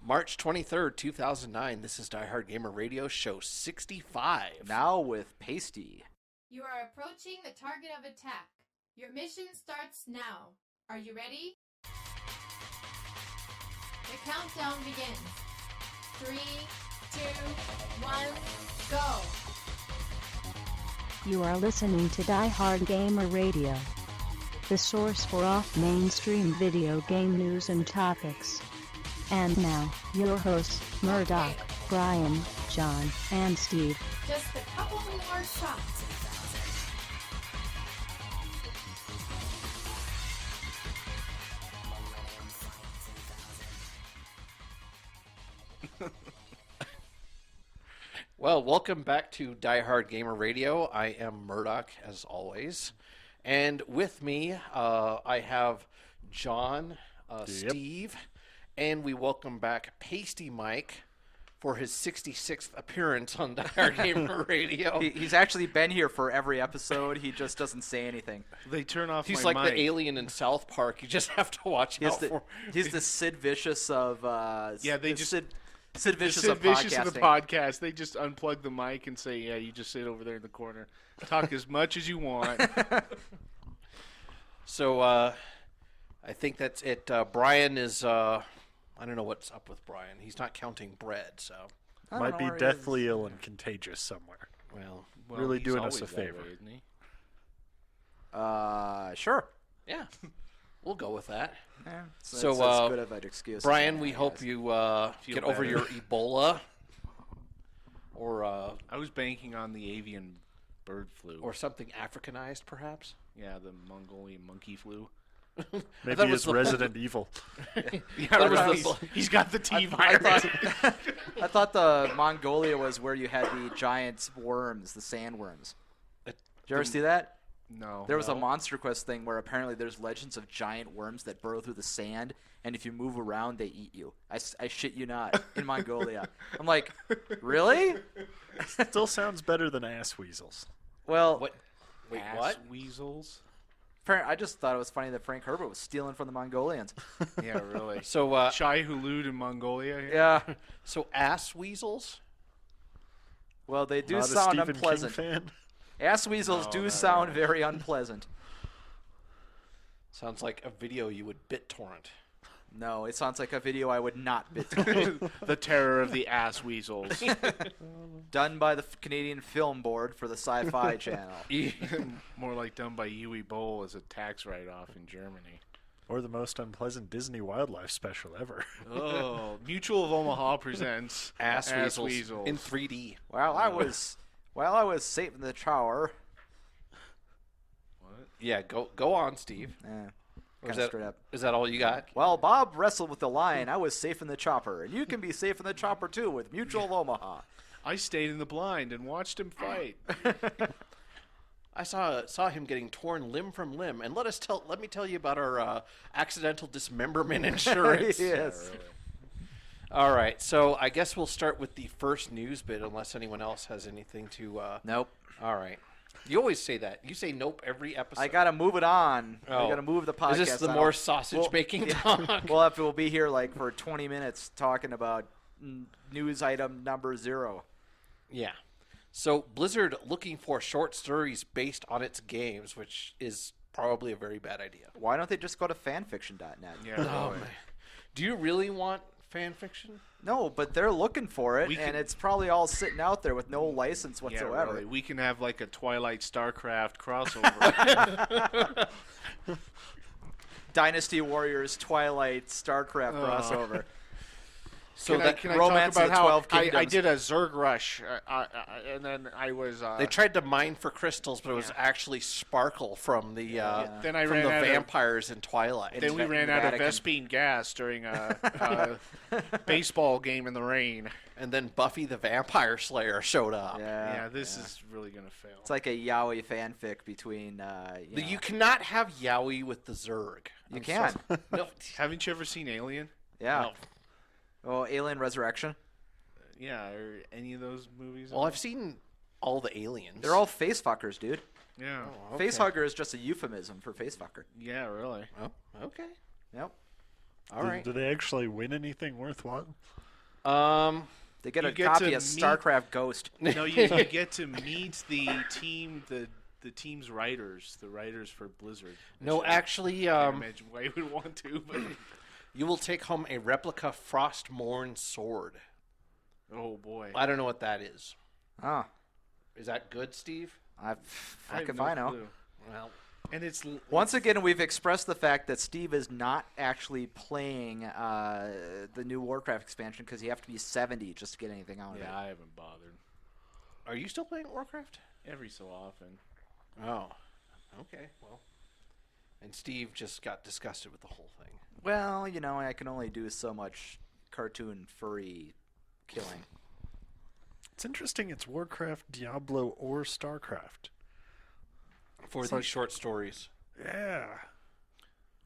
March 23rd, 2009. This is Diehard Gamer Radio, show 65. Now with Pasty. You are approaching the target of attack. Your mission starts now. Are you ready? The countdown begins. 3, 2, 1, go! You are listening to Diehard Gamer Radio, the source for off-mainstream video game news and topics. And now, your hosts, Murdock, Brian, John, and Steve. Just a couple more shots. Well, welcome back to Diehard Gamer Radio. I am Murdock, as always. And with me, I have John, Steve, and we welcome back Pasty Mike for his 66th appearance on Diehard Gamer Radio. He's actually been here for every episode. He just doesn't say anything. They turn off He's my like mic. the alien in South Park. You just have to watch out for. He's the Sid Vicious of Sid Vicious Sid of Vicious podcasting. of the podcast. They just unplug the mic and say, "Yeah, you just sit over there in the corner, talk as much as you want." So I think that's it. Brian is. I don't know what's up with Brian. He's not counting bread, so. Might be deathly ill and contagious somewhere. Well, Really he's doing us always a that favor. way, isn't he? Sure. yeah, we'll go with that. Yeah, So, it's as good of an excuse. Brian, as we I hope guess. you Feel get over better. your Ebola, or I was banking on the avian bird flu, or something Africanized, perhaps. yeah, the Mongolian monkey flu. Maybe thought it it's was the- Resident Evil. Yeah, was he's got the T I virus. I thought the Mongolia was where you had the giant worms, the sandworms. Did you ever see that? No, There was a Monster Quest thing where apparently there's legends of giant worms that burrow through the sand, and if you move around, they eat you. I shit you not, in Mongolia. I'm like, really? Still sounds better than ass weasels. Well, What? Wait, ass what? weasels. I just thought it was funny that Frank Herbert was stealing from the Mongolians. Yeah, really. So, Shai Hulud in Mongolia. Yeah. so ass weasels. Well, they do Not a sound Stephen unpleasant. King fan. Ass weasels do sound very unpleasant. Sounds like a video you would BitTorrent. No, it sounds like a video I would not bit. The terror of the ass weasels. Done by the Canadian Film Board for the Sci-Fi Channel. More like done by Yui Bowl as a tax write-off in Germany. Or the most unpleasant Disney wildlife special ever. Oh, Mutual of Omaha presents Ass weasels Weasels. in 3D. While I was safe in the tower. Yeah, go on, Steve. Or Kind is of that, straight up. is that all you got? While Bob wrestled with the lion, I was safe in the chopper, and you can be safe in the chopper too with Mutual of Omaha. I stayed in the blind and watched him fight. I saw him getting torn limb from limb, and let me tell you about our accidental dismemberment insurance. Yes. All right, so I guess we'll start with the first news bit, unless anyone else has anything to. Nope. All right, you always say that. You say nope every episode. I gotta move it on. I Oh. gotta move the podcast. Is this the on. more sausage Well, baking yeah. talk? We'll be here like for 20 minutes talking about news item number 0. Yeah. So Blizzard looking for short stories based on its games, which is probably a very bad idea. Why don't they just go to fanfiction.net? Yeah, Oh, really. man. Do you really want fan fiction? No, but they're looking for it, We and can- it's probably all sitting out there with no license Yeah, whatsoever. really. We can have like a Twilight StarCraft crossover. Dynasty Warriors, Twilight, StarCraft crossover. So can that I Romance talk of about the how 12 I Kingdoms. did a Zerg rush, and then I was. they tried to mine for crystals, but it was actually Sparkle from the Then I from ran the out of- vampires in Twilight. Then we ran out of Vatican. Vespine gas during a baseball game in the rain. And then Buffy the Vampire Slayer showed up. Yeah, this is really gonna fail. It's like a yaoi fanfic between. You cannot have Yowie with the Zerg. You I'm can. sorry. No. Haven't you ever seen Alien? Yeah. No. Oh, Alien Resurrection. Yeah, or any of those movies? Well, I've seen all the aliens. They're all face fuckers, dude. Yeah. Okay. Face hugger is just a euphemism for face fucker. Yeah, really. Oh, okay. Yep. All right. Do they actually win anything worthwhile? They get You a get copy to of meet- StarCraft Ghost. No, you get to meet the team, the team's writers, the writers for Blizzard. No, which I actually, can't imagine why you would want to, but you will take home a replica Frostmourne sword. oh boy. I don't know what that is. Oh, Is that good, Steve? fuck have if no I know. clue. Well, And it's Once again, we've expressed the fact that Steve is not actually playing the new Warcraft expansion because you have to be 70 just to get anything out of yeah, it. I haven't bothered. are you still playing Warcraft? Every so often. Oh, okay. Well, and Steve just got disgusted with the whole thing. Well, I can only do so much cartoon furry killing. It's interesting. It's Warcraft, Diablo, or StarCraft. For It's these like- short stories. Yeah.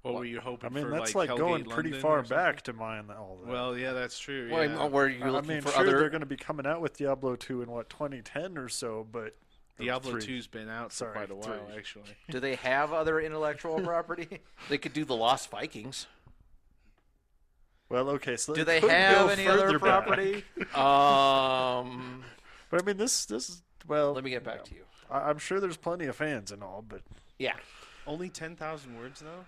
What were you hoping I mean, for? that's like like going Hellgate pretty London far or something? back to mine all that. Well, yeah, that's true. Well, Yeah. were you I looking mean, for sure other? they're going to be coming out with Diablo 2 in, 2010 or so, but... or Diablo 3. 2's been out for Sorry, quite a while, 3. actually. Do they have other intellectual property? They could do the Lost Vikings. Well, okay, so Do they they could have go any other further back. property? But I mean, this is, well... Let me get back to you. I'm sure there's plenty of fans and all, but... Yeah. Only 10,000 words, though?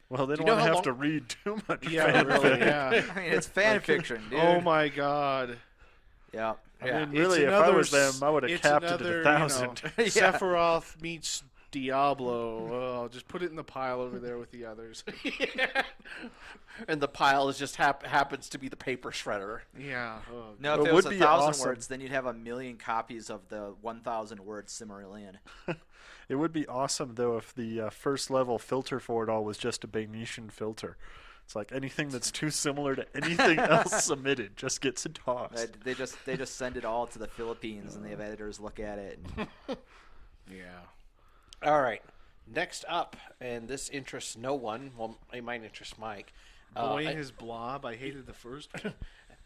Well, they Do don't you know want to how have long- to read too much Yeah, fanfic. really, yeah. I mean, it's fan fiction, dude. Oh, my God. Yeah. I Yeah. mean, really, if I was them, I would have capped it at 1,000. Yeah. Sephiroth meets Diablo. Oh, just put it in the pile over there with the others. And the pile is just happens to be the paper shredder. Yeah. Oh, No, It if it would was be 1,000 awesome. words, then you'd have 1,000,000 copies of the 1,000 word Cimmerillion. It would be awesome, though, if the first level filter for it all was just a Bagnetian filter. It's like anything that's too similar to anything else submitted just gets tossed. They just send it all to the Philippines, and they have editors look at it. And yeah. All right. Next up, and this interests no one. Well, it might interest Mike. Boy and his Blob. I hated the first one.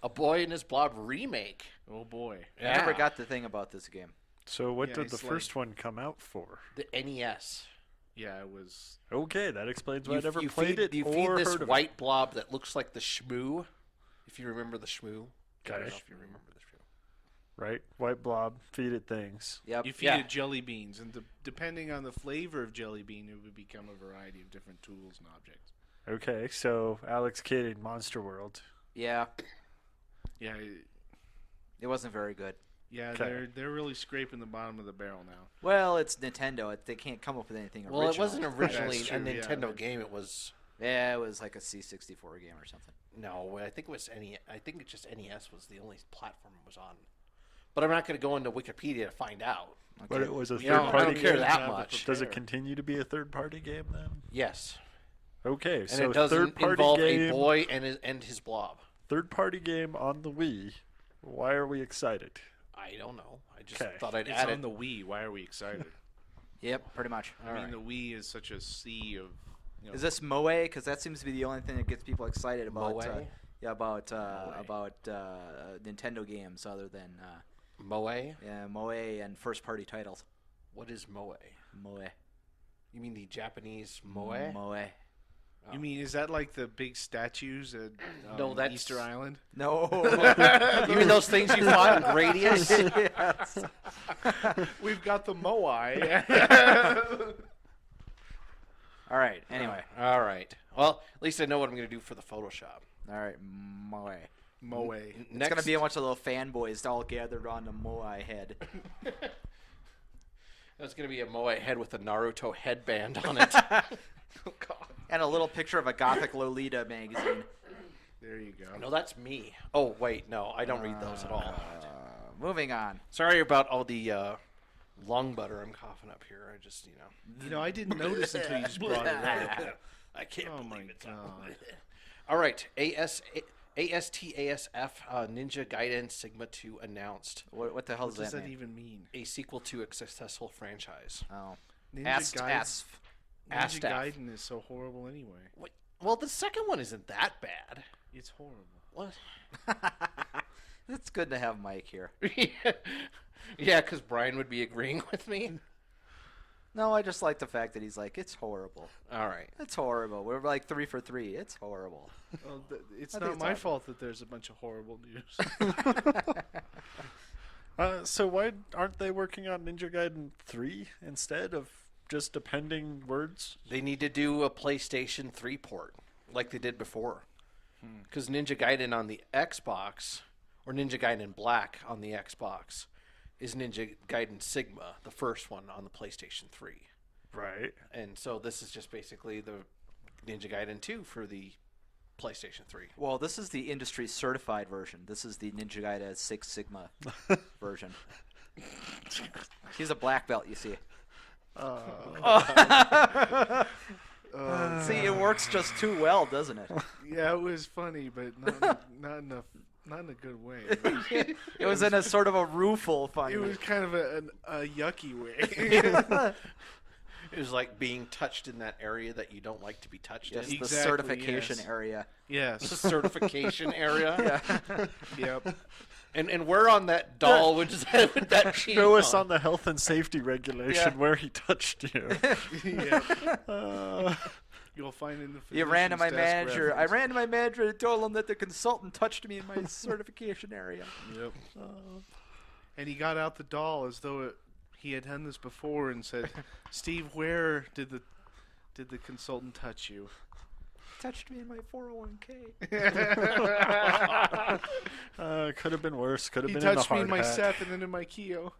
A Boy and His Blob remake. Oh, boy. I never got the thing about this game. So what Yeah, did the it's first one come out for? The NES. Yeah, it was... Okay, that explains why I never you played feed, it you or feed this heard of white blob that looks like the Shmoo. If you remember the Shmoo. I don't know Okay. if you remember the Shmoo. it. Right? White blob, feed it things. Yep. You feed Yeah. it jelly beans, and depending on the flavor of jelly bean, it would become a variety of different tools and objects. Okay, so Alex Kidd in Monster World. Yeah, Yeah, it wasn't very good. yeah, Okay. they're really scraping the bottom of the barrel now. Well, it's Nintendo. They can't come up with anything original. Well, it wasn't originally That's a true, yeah. Nintendo game. It was Yeah, it was like a C64 game or something. no. I think it was NES. I think it just NES was the only platform it was on. But I'm not going to go into Wikipedia to find out. But it was a You know, I third-party don't care game. that much. Does it continue to be a third-party game then? Yes, Okay, and so it doesn't third-party involve game, a boy and his blob. third-party game on the Wii. Why are we excited? I don't know. I just Okay. thought I'd It's add on it. the Wii. Why are we excited? Yep, pretty much. All I mean, right. the Wii is such a sea of... You know, Is this Moe? Because that seems to be the only thing that gets people excited about. Moe? About Nintendo games other than Moe? Moe and first-party titles. What is Moe? Moe. You mean the Japanese Moe? Moe. You mean, is that like the big statues at No, that's- Easter Island? No. You mean those things you fought in Gradius? Yes. We've got the Moai. All right. Anyway. All right. Well, at least I know what I'm going to do for the Photoshop. All right. Moe. Moe. It's Next, gonna be a bunch of little fanboys all gathered on the Moai head. That's going to be a Moe head with a Naruto headband on it. Oh, God. And a little picture of a gothic Lolita magazine. There you go. No, that's me. Oh, wait. No, I don't read those at all. Moving on. Sorry about all the lung butter I'm coughing up here. I just, You know, I didn't notice until you just brought it up. I can't Oh, believe my it's God. All right. ASTASF Ninja Gaiden Sigma 2 announced. What the hell What does does that that mean? even mean? A sequel to a successful franchise. Oh. Ninja Asf. Astaf. Gaiden is so horrible anyway. Wait, well, the second one isn't that bad. It's horrible. What? It's good to have Mike here. Yeah, because Brian would be agreeing with me. No, I just like the fact that he's like, it's horrible. All right. It's horrible. We're like 3 for 3. It's horrible. Well, it's I think not it's my awesome. fault that there's a bunch of horrible news. So why aren't they working on Ninja Gaiden 3 instead of just appending words? They need to do a PlayStation 3 port like they did before. Because Ninja Gaiden on the Xbox, or Ninja Gaiden Black on the Xbox, is Ninja Gaiden Sigma, the first one on the PlayStation 3. Right. And so this is just basically the Ninja Gaiden 2 for the PlayStation 3. Well, this is the industry certified version. This is the Ninja Gaiden 6 Sigma version. He's a black belt, you see. See, it works just too well, doesn't it? Yeah, it was funny, but not in a good way. It was in a sort of a rueful funny. It was kind of a yucky way. It was like being touched in that area that you don't like to be touched Yes, in. the Exactly, certification yes. area. The Yes. certification area. Yeah. Yep. And where on that doll would that be? Show us on the health and safety regulation where he touched you. Yep. You'll find in the. You ran to my physician's desk manager. I reference. ran to my manager and told him that the consultant touched me in my certification area. Yep. And he got out the doll as though he had done this before and said, "Steve, where did the consultant touch you?" Touched me in my 401k. Could have been worse. Could have He been in the touched me hard in my hat. Seth and then in my Keo.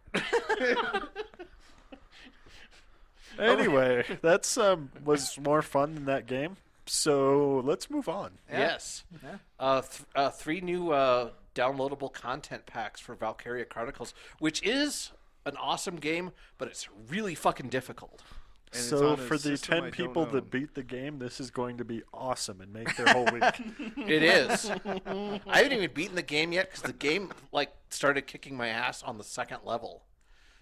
Anyway, that's was more fun than that game. So let's move on. Yeah. Yes. Yeah. 3 new downloadable content packs for Valkyria Chronicles, which is an awesome game, but it's really fucking difficult. And it's So on a for the system I 10 don't people know. that beat the game, this is going to be awesome and make their whole week. It is. I haven't even beaten the game yet because the game started kicking my ass on the 2nd level.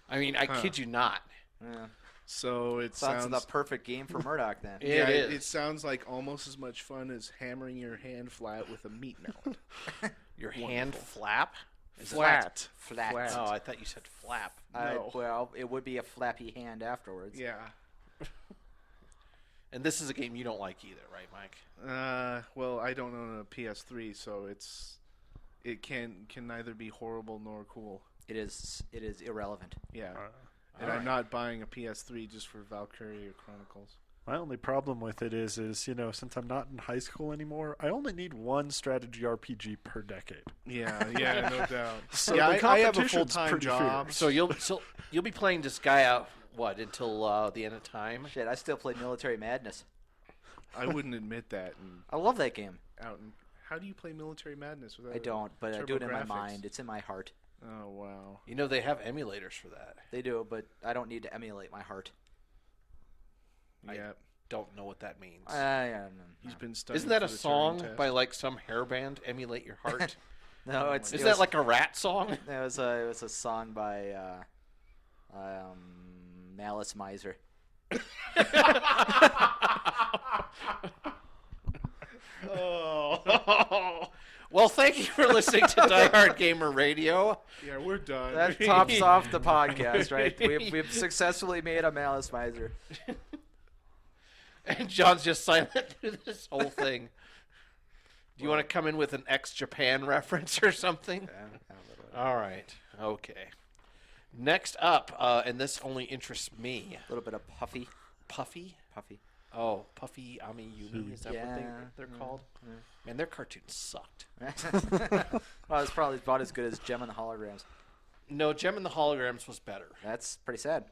I mean, I kid you not. Yeah. So it Sounds sounds the perfect game for Murdock then. It is. It sounds like almost as much fun as hammering your hand flat with a meat mallet. Your hand flap? Is it Flat. Flat. Oh, I thought you said flap. No. Well, it would be a flappy hand afterwards. Yeah. And this is a game you don't like either, right, Mike? Well, I don't own a PS3, so it can neither be horrible nor cool. It is irrelevant. Yeah. And Alright. I'm not buying a PS3 just for Valkyria Chronicles. My only problem with it is since I'm not in high school anymore, I only need one strategy RPG per decade. Yeah, no doubt. So yeah, the I have a competition's full-time pretty job. fierce. So you'll be playing this guy out until the end of time? Shit, I still play Military Madness. I wouldn't admit that. I love that game. How do you play Military Madness without? I don't, but I do it in my TurboGrafx? mind. It's in my heart. Oh wow. You know they have emulators for that. They do, but I don't need to emulate my heart. I- Yeah. Don't know what that means. He's been studying. Isn't that for a the Turing song test. by some hair band? Emulate your heart. No, it's Is it that was, like a rat song? it was a song by Malice Miser. Oh. Well, thank you for listening to Diehard Gamer Radio. Yeah, we're done. That tops off the podcast, right? We've successfully made a Malice Miser. And John's just silent through this whole thing. Do you want to come in with an ex-Japan reference or something? All right. Okay. Next up, and this only interests me. A little bit of Puffy. Puffy? Puffy. Oh, Puffy Ami Yumi. Is that what they're called? Man, their cartoons sucked. Well, it's probably about as good as Gem and the Holograms. No, Gem and the Holograms was better. That's pretty sad.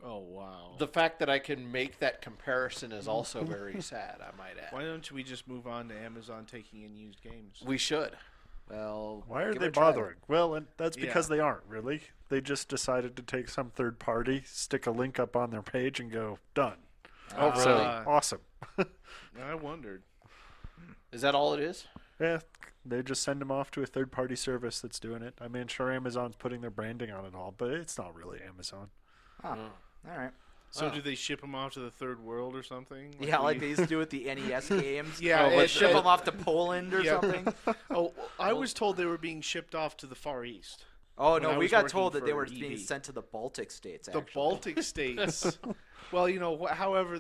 Oh wow. The fact that I can make that comparison is also very sad, I might add. Why don't we just move on to Amazon taking in used games? We should. Well, Why are give they it a try. bothering? Well, and that's because Yeah. they aren't, really. They just decided to take some third party, stick a link up on their page, and go, done. Oh, really? So, awesome. I wondered. Is that all it is? Yeah, they just send them off to a third party service that's doing it. I mean, sure, Amazon's putting their branding on it all, but it's not really Amazon. Huh. All right. So Oh. do they ship them off to the third world or something? Yeah, like we- they used to do with the NES games. Yeah, Let's it- ship it- them off to Poland or Yeah. something. Oh, I was told they were being shipped off to the Far East. Oh When no, I we was got working told that they for were EB. being sent to the Baltic states. The Actually. Baltic states. Well, however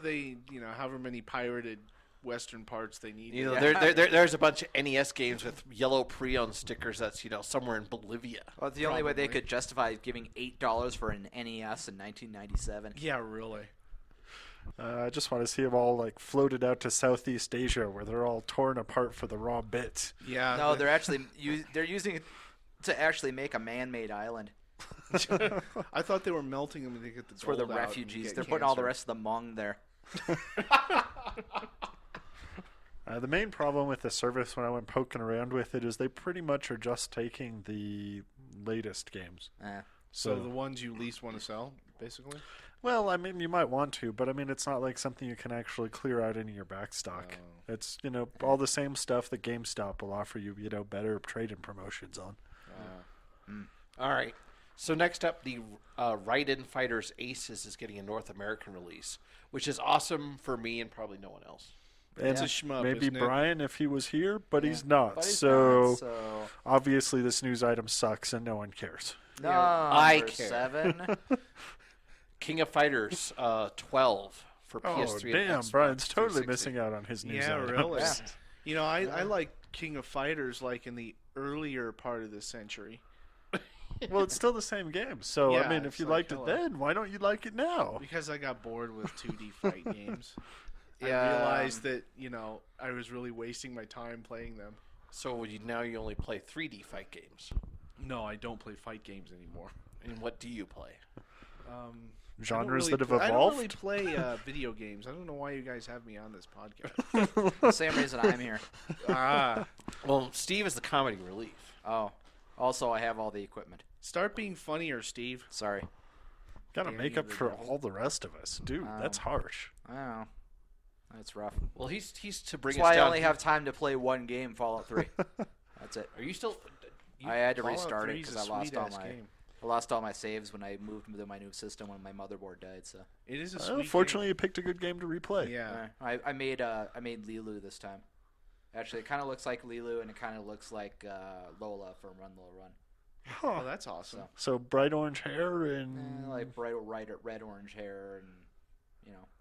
however many pirated Western parts they need. There's a bunch of NES games with yellow pre-owned stickers that's somewhere in Bolivia. Well, the only way they could justify giving $8 for an NES in 1997. Yeah, really. I just want to see them all floated out to Southeast Asia, where they're all torn apart for the raw bits. Yeah. No, they're actually they're using it to actually make a man-made island. I thought they were melting them to get the. It's for the gold out refugees. and They're get putting all the cancer. rest of the Hmong there. The main problem with the service when I went poking around with it is they pretty much are just taking the latest games. So the ones you least want to sell, basically? Well, I mean, you might want to, but I mean, it's not like something you can actually clear out any of your back stock. Oh. It's, all the same stuff that GameStop will offer you, better trade-in promotions on. All right. So next up, the Raiden Fighters Aces is getting a North American release, which is awesome for me and probably no one else. And It's a shmup, maybe isn't it? Brian if he was here, but he's not. But he's so not, so obviously this news item sucks and no one cares. I Number care. 7. King of Fighters 12 for Oh, PS3 and damn, Xbox Brian's totally 360. missing out on his news Yeah, items. really. I like King of Fighters in the earlier part of the century. Well, it's still the same game. So, Yeah, I mean, if it's you like liked it hello. then, why don't you like it now? Because I got bored with 2D fight games. Yeah. I realized that, I was really wasting my time playing them. So now you only play 3D fight games. No, I don't play fight games anymore. And what do you play? Genres I that have don't evolved? really play video games. I don't know why you guys have me on this podcast. The same reason I'm here. Well, Steve is the comedy relief. Oh. Also, I have all the equipment. Start being funnier, Steve. Sorry. Gotta Damn make you, up the for devil. all the rest of us. Dude, that's harsh. I don't know. That's rough. Well, he's to bring That's us why I down. only have time to play one game, Fallout 3. That's it. Are you still? I had to Fallout restart it 3 is because a I lost all sweet-ass game. I lost all my saves when I moved to my new system when my motherboard died. So It is a Well, sweet fortunately, you picked a good game to replay. game. Yeah. I made Lilu this time. Actually, it kind of looks like Lilu and it kind of looks like Lola from Run Lola Run. Huh. Oh, that's awesome. So bright orange hair and Like bright red orange hair and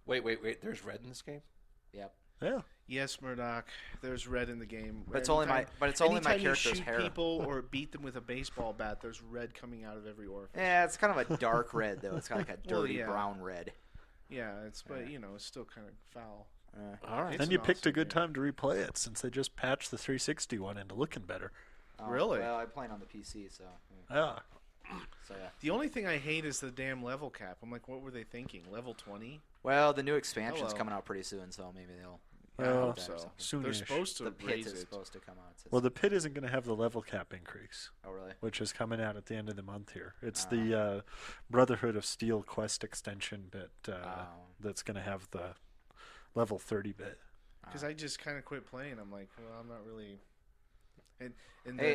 Wait. There's red in this game. yep. yeah. Yes, Murdock. There's red in the game. But it's only my Anytime you character's shoot hair. people or beat them with a baseball bat, there's red coming out of every orifice. Yeah, it's kind of a dark red though. It's kind of like a Well, dirty yeah. brown red. Yeah, it's it's still kind of foul. All right. It's Then you an picked a awesome good game. time to replay it since they just patched the 360 one into looking better. Really? Well, I'm playing on the PC, so Yeah. yeah. The only thing I hate is the damn level cap. I'm like, what were they thinking? Level 20? Well, the new expansion's Hello. coming out pretty soon, so maybe they'll. I Well, hope that or so. something. They're Soonish. supposed to The pit raise is it. supposed to come out. It says. Well, the pit isn't going to have the level cap increase, Oh really? which is coming out at the end of the month here. It's the Brotherhood of Steel quest extension that's going to have the level 30 bit. Because I just kind of quit playing. I'm like, well, I'm not really. And Hey,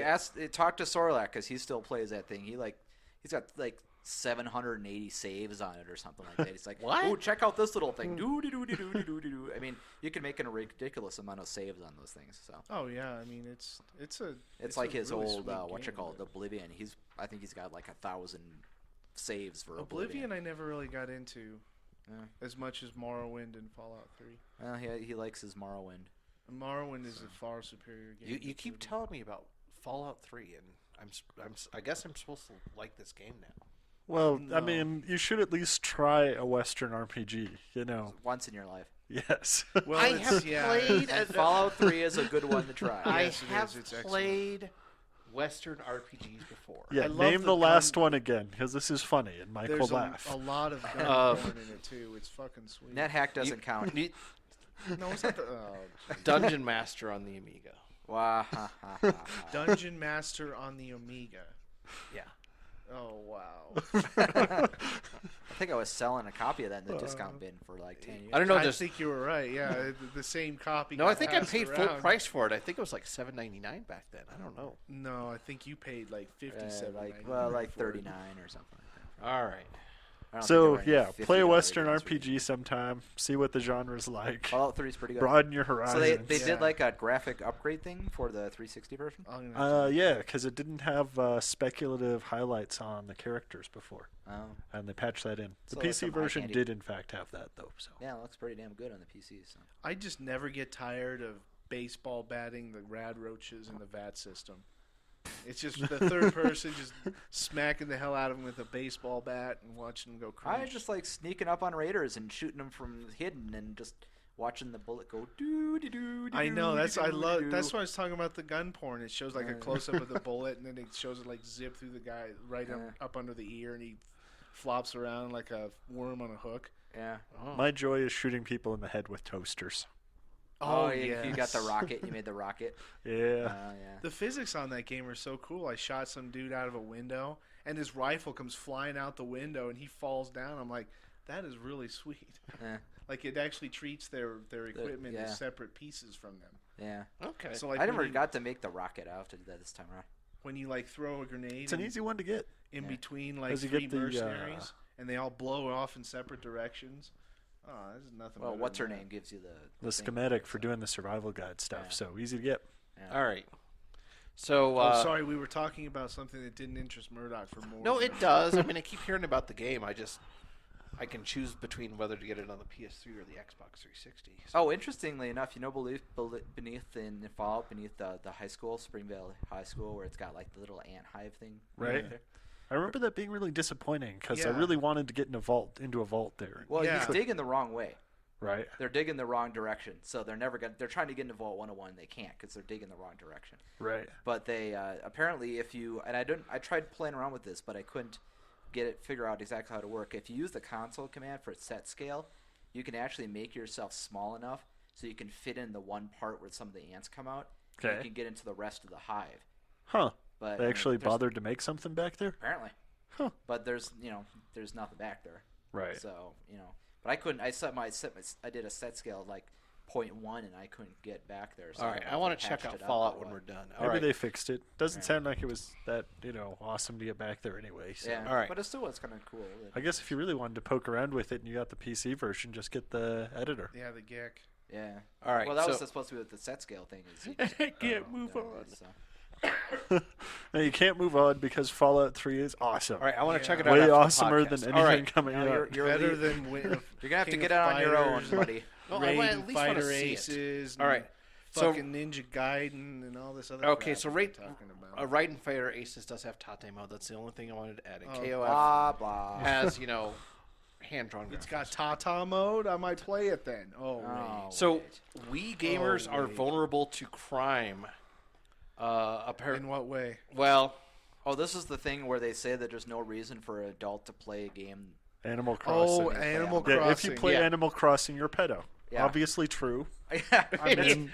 talk to Sorlak because he still plays that thing. He's got like 780 saves on it or something like that. He's like, What? Oh, check out this little thing. Do. I mean, you can make a ridiculous amount of saves on those things. So Oh yeah, I mean it's like a his really old sweet game, but- Oblivion. I think he's got like 1,000 saves for Oblivion. I never really got into Yeah. as much as Morrowind and Fallout 3. Well, he likes his Morrowind. Morrowind is a far superior game. You keep telling me about Fallout 3, and I guess I'm supposed to like this game now. Well, I No. mean, you should at least try a Western RPG, Once in your life. Yes. Well, I it's- have yeah, played. And Fallout 3 is a good one to try. I Yes, it have is. It's excellent. played Western RPGs before. Yeah, I love name the the last gun- one again, because this is funny, and Mike There's will a laugh. lot of gun porn in it too. It's fucking sweet. NetHack doesn't count. No, it's not the Dungeon Master on the Amiga. Wow. Dungeon Master on the Amiga. Yeah. Oh wow. I think I was selling a copy of that in the discount bin for like 10 years. I don't know. I Just think you were right. Yeah, the same copy. no. I got think I passed paid full around. price for it. I think it was like $7.99 back then. I don't know. No, I think you paid like 57. like 39 or something like that. All right. I don't think So there were any yeah, play a $50 Western games RPG sometime. See what the genre's like. Fallout 3 is pretty good. Broaden your So horizons. they Yeah. did like a graphic upgrade thing for the 360 version. I'm gonna have to- Yeah, because it didn't have speculative highlights on the characters before, Oh, and they patched that in. The So that's PC some eye version candy. did in fact have that though. So yeah, it looks pretty damn good on the PC. So. I just never get tired of baseball batting the rad roaches in the VAT system. It's just the third person just smacking the hell out of them with a baseball bat and watching them go crazy. I just like sneaking up on raiders and shooting them from hidden and just watching the bullet go doo doo doo. I know I love. That's why I was talking about the gun porn. It shows like a close up of the bullet, and then it shows it like zip through the guy right up under the ear, and he flops around like a worm on a hook. Yeah. my joy is shooting people in the head with toasters. Oh, yeah, you got the rocket. You made the rocket. Yeah. Yeah. The physics on that game are so cool. I shot some dude out of a window, and his rifle comes flying out the window, and he falls down. I'm like, that is really sweet. Yeah. Like it actually treats their equipment yeah. as separate pieces from them. Yeah. Okay. So like I never when you, got to make the rocket. I have to do that this time around. when you like throw a grenade, It's an easy one to get. in Yeah. between like As you three get the, mercenaries, and they all blow off in separate directions. Oh, this is nothing. Well, better what's her than that. name gives you The thing. schematic for doing the survival guide stuff. Yeah. So easy to get. Yeah. All right. So. Oh, sorry, we were talking about something that didn't interest Murdock for more. No, it does. I mean, I keep hearing about the game. I can choose between whether to get it on the PS3 or the Xbox 360. So. Oh, interestingly enough, you know, beneath in Fallout, beneath the high school, Springvale High School, where it's got like the little ant hive thing. Right. there. I remember that being really disappointing because I Yeah. really wanted to get into a vault there. Well, Yeah. he's digging the wrong way. Right. They're digging the wrong direction, so they're never gonna. They're trying to get into Vault 101, they can't because they're digging the wrong direction. Right. But they apparently, if you and I tried playing around with this, but I couldn't figure out exactly how to work. If you use the console command for set scale, you can actually make yourself small enough so you can fit in the one part where some of the ants come out. And Okay. you can get into the rest of the hive. Huh. But They I mean, actually there's- bothered to make something back there? Apparently. Huh. But there's nothing back there. Right. So but I couldn't. I did a set scale of like 0.1 and I couldn't get back there. So All right. don't know I if want they to check patched out it up Fallout or when what. we're done. All Maybe right. they fixed it. Doesn't Yeah. sound like it was that, awesome to get back there anyway. So. Yeah. All right. But it still was kind of cool. I guess if you really wanted to poke around with it and you got the PC version, just get the editor. Yeah, the GEC. Yeah. All right. Well, that was so- supposed to be what the set scale thing is. I can't move on. So. Now, you can't move on because Fallout 3 is awesome. All right. I want to Yeah. check it out. Way after the awesomer podcast. than All anything right. coming Now out. you're Better lead- than You're gonna have to King get of it on your own, Fighters, buddy. No, I Raiden at least wanna Fighter see it. Aces. All right. So- Fucking Ninja Gaiden and all this other. Okay, crap so we're talking about. Raiden Fighter Aces does have Tate mode. That's the only thing I wanted to add. And Oh, KOF Blah blah. has, hand-drawn It's graphics. got Tata mode. I might play it then. Oh, Oh, wait. So wait. we gamers are wait. vulnerable to crime. In what way? Well, Oh, this is the thing where they say that there's no reason for an adult to play a game. Animal Crossing. Oh, Animal yeah, Crossing. if you play Yeah. Animal Crossing, you're pedo. Yeah. Obviously true. I mean,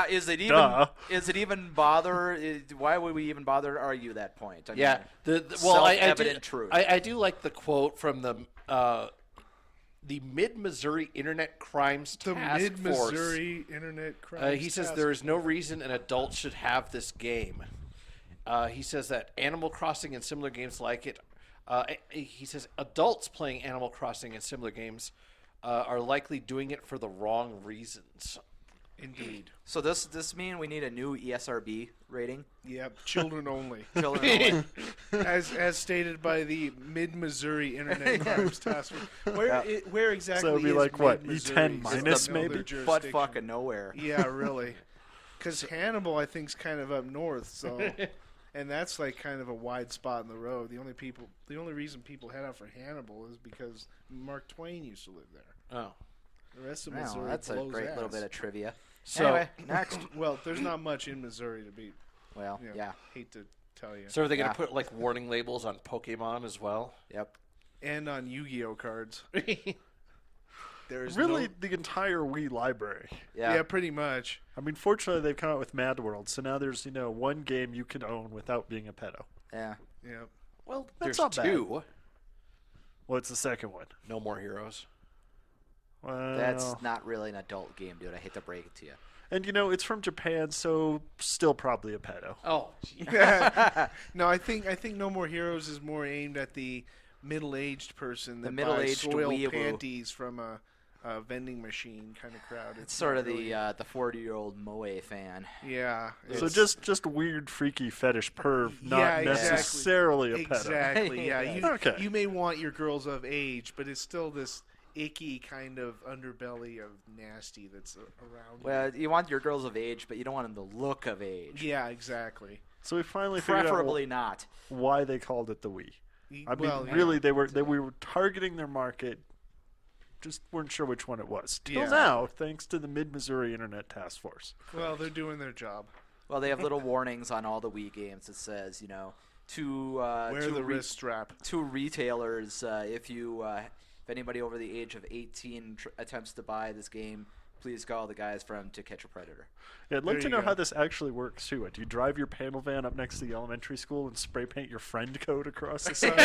is it even? Duh. Is it even bother? Why would we even bother to argue that point? I yeah. mean, Well, I do. self-evident truth. I do like the quote from the Mid-Missouri Internet Crimes The Task Force. Mid-Missouri Internet Crime. He says there is no reason an adult should have this game. He says that Animal Crossing and similar games like it. He says adults playing Animal Crossing and similar games are likely doing it for the wrong reasons. Indeed. so this mean we need a new ESRB rating? Yep. Children only. Children only. as stated by the Mid-Missouri Internet Crimes Task Force. Where exactly So it'd be is like, what, Mid-Missouri? E10 So minus they'll know their maybe? Butt jurisdiction. fucking nowhere. Yeah, really. Because Hannibal, I think, is kind of up north, so, and that's like kind of a wide spot in the road. The only reason people head out for Hannibal is because Mark Twain used to live there. Oh. The rest of Wow, Missouri that's a blows great little ass. bit of trivia. So- Anyway, next. Well, there's not much in Missouri to be. Well, yeah. Hate to tell you. So are they going Yeah. to put like warning labels on Pokemon as well? Yep. And on Yu-Gi-Oh cards. There's Really, no, the entire Wii library. Yeah. yeah, pretty much. I mean, fortunately, they've come out with Mad World, so now there's, one game you can own without being a pedo. Yeah. Yeah. Well, That's there's not bad. two. What's the second one? No More Heroes. Well, That's not really an adult game, dude. I hate to break it to you. and it's from Japan, so still probably a pedo. Oh, gee. No, I think No More Heroes is more aimed at the middle-aged person The that buys middle-aged soiled weeaboo. panties from a vending machine kind of crowd. It's sort not of really- the 40-year-old Moe fan. Yeah. So it's- just weird, freaky fetish perv, not Yeah, exactly. necessarily a pedo. Exactly. Yeah. Yeah. You, Okay. you may want your girls of age, but it's still this icky kind of underbelly of nasty that's around. Well, you want your girls of age, but you don't want them to look of age. Yeah. Exactly. So we finally figured out Preferably not. why they called it the Wii. I mean, Well, yeah. really, we were targeting their market. Just weren't sure which one it was. Till Yeah. now, thanks to the Mid-Missouri Internet Task Force. Well, they're doing their job. Well, they have little warnings on all the Wii games that says, to Wear to the wrist strap. to retailers, if anybody over the age of 18 attempts to buy this game, please call the guys from To Catch a Predator. Yeah, I'd like There to you know go. how this actually works too. Do you drive your panel van up next to the elementary school and spray paint your friend code across the side?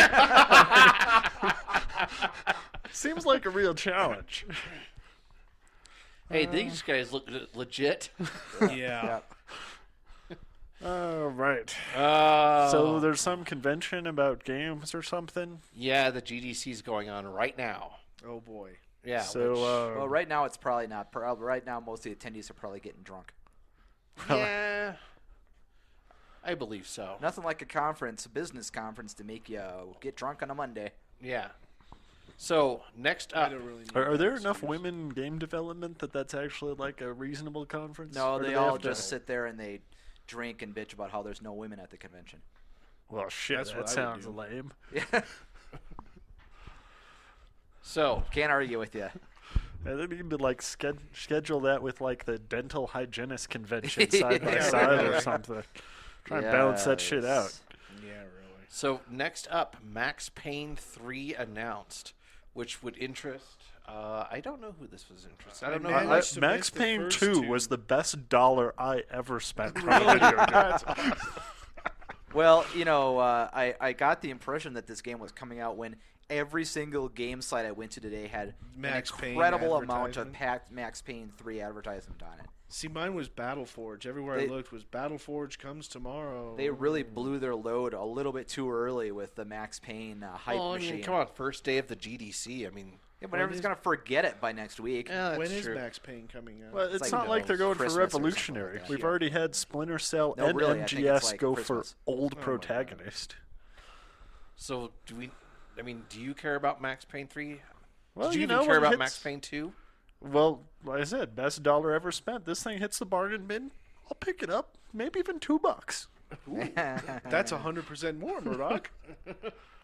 Seems like a real challenge. Hey, these guys look legit. Yeah. Oh, right. So So there's some convention about games or something. yeah, the GDC's going on right now. Oh boy. Yeah. So Well, right now it's probably not. Right now, most of the attendees are probably getting drunk. yeah, I believe so. Nothing like a business conference, to make you get drunk on a Monday. Yeah. So next I up, don't really need Are there that enough excuse. women in game development that's actually like a reasonable conference? No, Or do they all have to- just sit there and they drink and bitch about how there's no women at the convention. Well, shit, That's what that I would sounds do. lame. Yeah, so can't argue with you. And they need to like schedule that with like the dental hygienist convention side by Yeah, side or right. something. Try and balance that shit out. Yes. Yeah, really. so next up, Max Payne 3 announced, which would interest. I don't know who this was interested. I don't know. Man, who I I, must have Max missed the Payne first 2 two. was the best dollar I ever spent on a video game. Well, I got the impression that this game was coming out when every single game site I went to today had Max an Payne incredible amount of advertisement. Max Payne 3 advertisement on it. See, mine was Battleforge. Everywhere They- I looked was Battleforge comes tomorrow. They really blew their load a little bit too early with the Max Payne hype well, I machine. mean, come on, first day of the GDC. I mean, Yeah, but everyone's going to forget it by next week. yeah, that's When is true. Max Payne coming out? Well, it's like, not like they're going Christmas for or something revolutionary. like that. We've Yeah. already had Splinter Cell No, and really, I think MGS it's like go Christmas. for old my God. protagonist. So do we? I mean, do you care about Max Payne 3? Well, Did you you even know, care when it about hits- Max Payne 2? Well, like I said, best dollar ever spent. This thing hits the bargain bin. I'll pick it up. Maybe even $2. That's 100% more, Murdock.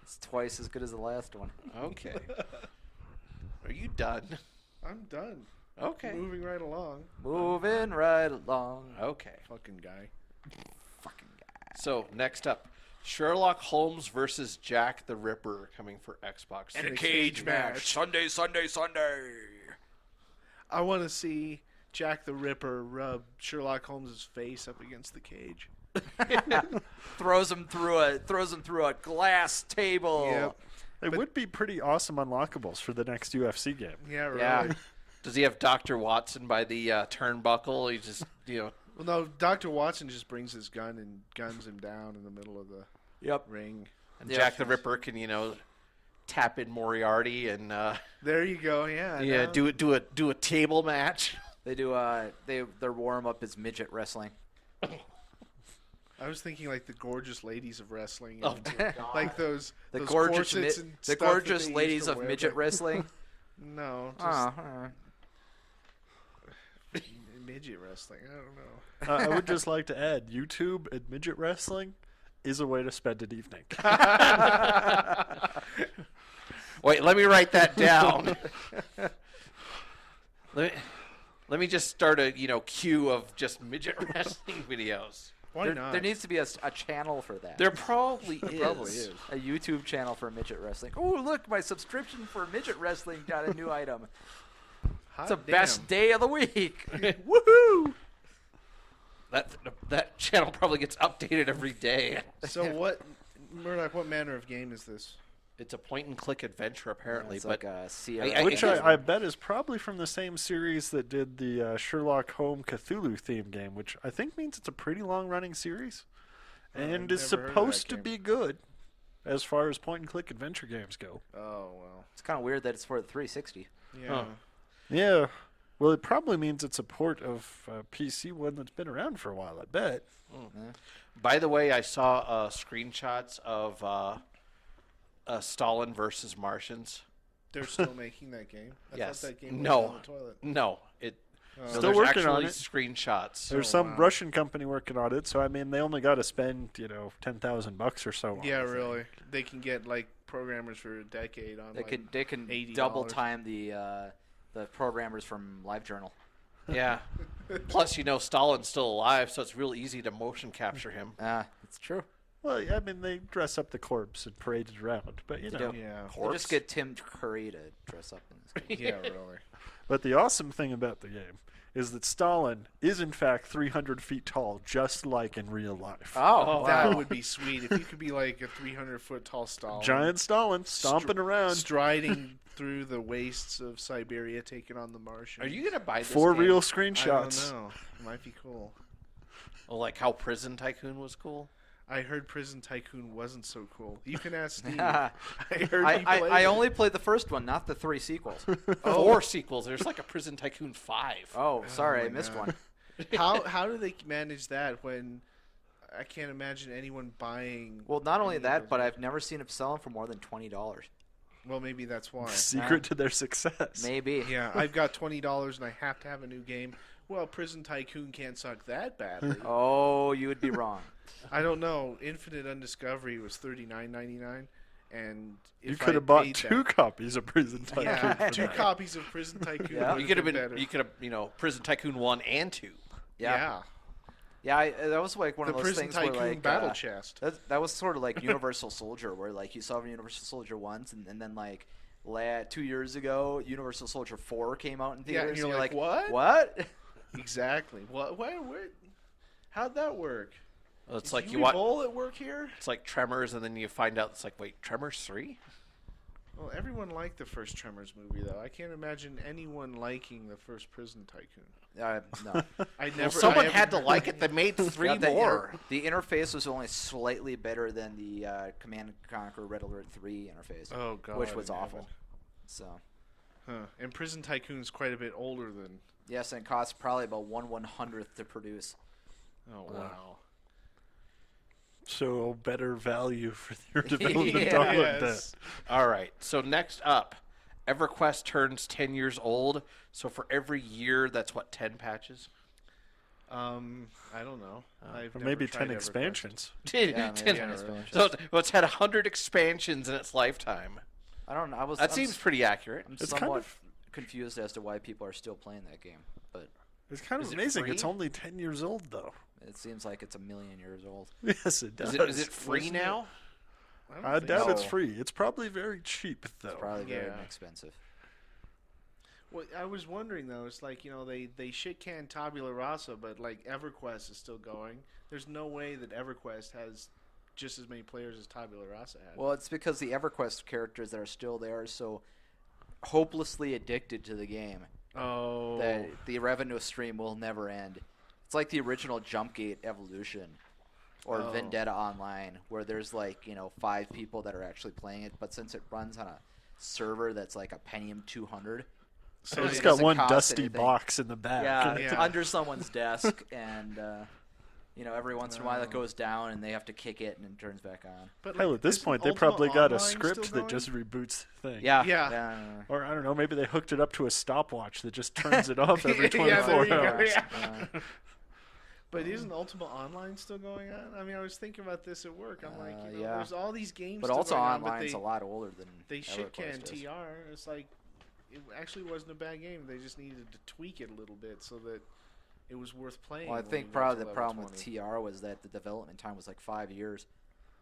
It's twice as good as the last one. Okay. Are you done? I'm done. Okay. Moving right along. Moving right along. Okay. Fucking guy. Fucking guy. So next up, Sherlock Holmes versus Jack the Ripper coming for Xbox. And a cage match. Sunday, Sunday, Sunday. I want to see Jack the Ripper rub Sherlock Holmes' face up against the cage. Throws him through a glass table. Yep. It would be pretty awesome unlockables for the next UFC game. Yeah, right. Yeah. Does he have Dr. Watson by the turnbuckle? He just, Well, no, Dr. Watson just brings his gun and guns him down in the middle of the Yep. ring. and Yeah. Jack the Ripper can, tap in Moriarty and There you go. Yeah. yeah, now- do a table match. They do. Their warm up is midget wrestling. I was thinking like the gorgeous ladies of wrestling. Oh, And, dear God. like those The corsets gorgeous, and the stuff that gorgeous they used ladies to of wear midget back- wrestling. No, just Ah, midget wrestling. I don't know. I would just like to add, YouTube and midget wrestling is a way to spend an evening. Wait, let me write that down. Let me just start a queue of just midget wrestling videos. Why there, not? there needs to be a channel for that. There probably is. probably is. A YouTube channel for midget wrestling. Oh, look, my subscription for midget wrestling got a new item. Hot It's the damn. best day of the week. Woohoo! That channel probably gets updated every day. So what, Murdoch? What manner of game is this? It's a point and click adventure apparently, It's but like a CRS. Which I- I bet is probably from the same series that did the Sherlock Holmes Cthulhu theme game, which I think means it's a pretty long-running series, and is never heard of that supposed to game. be good. as far as point-and-click adventure games go. Oh well. It's kind of weird that it's for the 360. Yeah. Huh. Yeah. Well, it probably means it's a port of PC one that's been around for a while, I bet. By the way, I saw screenshots of Stalin versus Martians. They're still making that game. I Yes. thought that game was No. on the toilet. No, it. Oh. No, Still there's working actually on it. screenshots. There's Oh, some wow. Russian company working on it, so I mean, they only got to spend, $10,000 or so. on Yeah, the thing. really. They can get like programmers for a decade on. They like, can $80. double time the programmers from LiveJournal. Yeah. Plus, Stalin's still alive, so it's real easy to motion capture him. It's true. Well, I mean, they dress up the corpse and parade it around, but do. Yeah. We'll just get Tim Curry to dress up in this game. Yeah, really. But the awesome thing about the game is that Stalin is in fact 300 feet tall, just like in real life. Oh, That would be sweet if you could be like a 300-foot tall Stalin. Giant Stalin stomping around. Striding through the wastes of Siberia, taking on the Martians. Are you gonna buy this? Four game? real I screenshots. don't know. It might be cool. Oh, like how Prison Tycoon was cool. I heard Prison Tycoon wasn't so cool. You can ask Steve. I, I heard he played I it. only played the first one, not the 3 sequels. 4 sequels. There's like a Prison Tycoon 5. Oh, sorry, my I missed God. one. How do they manage that when I can't imagine anyone buying? Well, not only any of that, those but games? I've never seen them selling for more than $20. Well, maybe that's why. Secret to their success. Maybe. Yeah, I've got $20 and I have to have a new game. Well, Prison Tycoon can't suck that badly. Oh, you would be wrong. I don't know. Infinite Undiscovery was $39.99, and if You could I have bought paid 2 copies of Prison Tycoon. yeah, for 2 that. copies of Prison Tycoon. Yeah. You would could have been been. better. You could have. Prison Tycoon 1 and 2. Yeah. That was like one The of those Prison things Tycoon where like Battle Chest. that was sort of like Universal Soldier, where like you saw Universal Soldier once, and then like 2 years ago, Universal Soldier 4 came out in Yeah, theaters. and you're and like, what? What? Exactly. What? Where? How'd that work? Well, it's Is like you Uwe want. Boll at work here? It's like Tremors, and then you find out it's like, wait, Tremors 3? Well, everyone liked the first Tremors movie, though. I can't imagine anyone liking the first Prison Tycoon. No. Well, someone had to like it. They made 3 Yeah, more. The interface was only slightly better than the Command & Conquer Red Alert 3 interface, Oh God, which was in awful. heaven. So Huh. And Prison Tycoon's quite a bit older than. yes, and it costs probably about 1/100th to produce. Oh wow. So better value for their development Yeah. dollar Yes. All right. So next up, EverQuest turns 10 years old. So for every year, that's what, 10 patches? I don't know. I've Or never maybe tried 10 EverQuest. expansions. maybe 10 10 really. expansions. So it's had 100 expansions in its lifetime. I don't know. That seems pretty accurate. I'm It's kind somewhat of- confused as to why people are still playing that game, but It's kind of Is it amazing. It's free? only 10 years old, though. it seems like it's 1,000,000 years old. Yes, it does. Is it free Wasn't now? don't I think doubt so. it's free. It's probably very cheap, though. It's probably very Yeah. expensive. Well, I was wondering though. It's like they shit can Tabula Rasa, but like EverQuest is still going. There's no way that EverQuest has just as many players as Tabula Rasa had. Well, it's because the EverQuest characters that are still there are so hopelessly addicted to the game oh, that the revenue stream will never end. It's like the original Jumpgate Evolution or Oh. Vendetta Online, where there's like 5 people that are actually playing it, but since it runs on a server that's like a Pentium 200. so It's it got doesn't one cost dusty anything. box in the back. Yeah, Yeah. it's under someone's desk, and every once in a while it Oh. goes down, and they have to kick it, and it turns back on. But Hell, like, at this isn't point, they Ultima probably got a Online script still that just going? reboots the thing. Yeah, Yeah. Or, I don't know, maybe they hooked it up to a stopwatch that just turns it off every Yeah, 24 there you go, hours. yeah. But isn't Ultima Online still going on? I mean, I was thinking about this at work. I'm like, yeah. there's all these games. But still also going on, Online's but a lot older than they shit can EverQuest is. TR. It's like it actually wasn't a bad game. They just needed to tweak it a little bit so that it was worth playing. Well, I when think you got probably to the level problem 20. with TR was that the development time was like 5 years.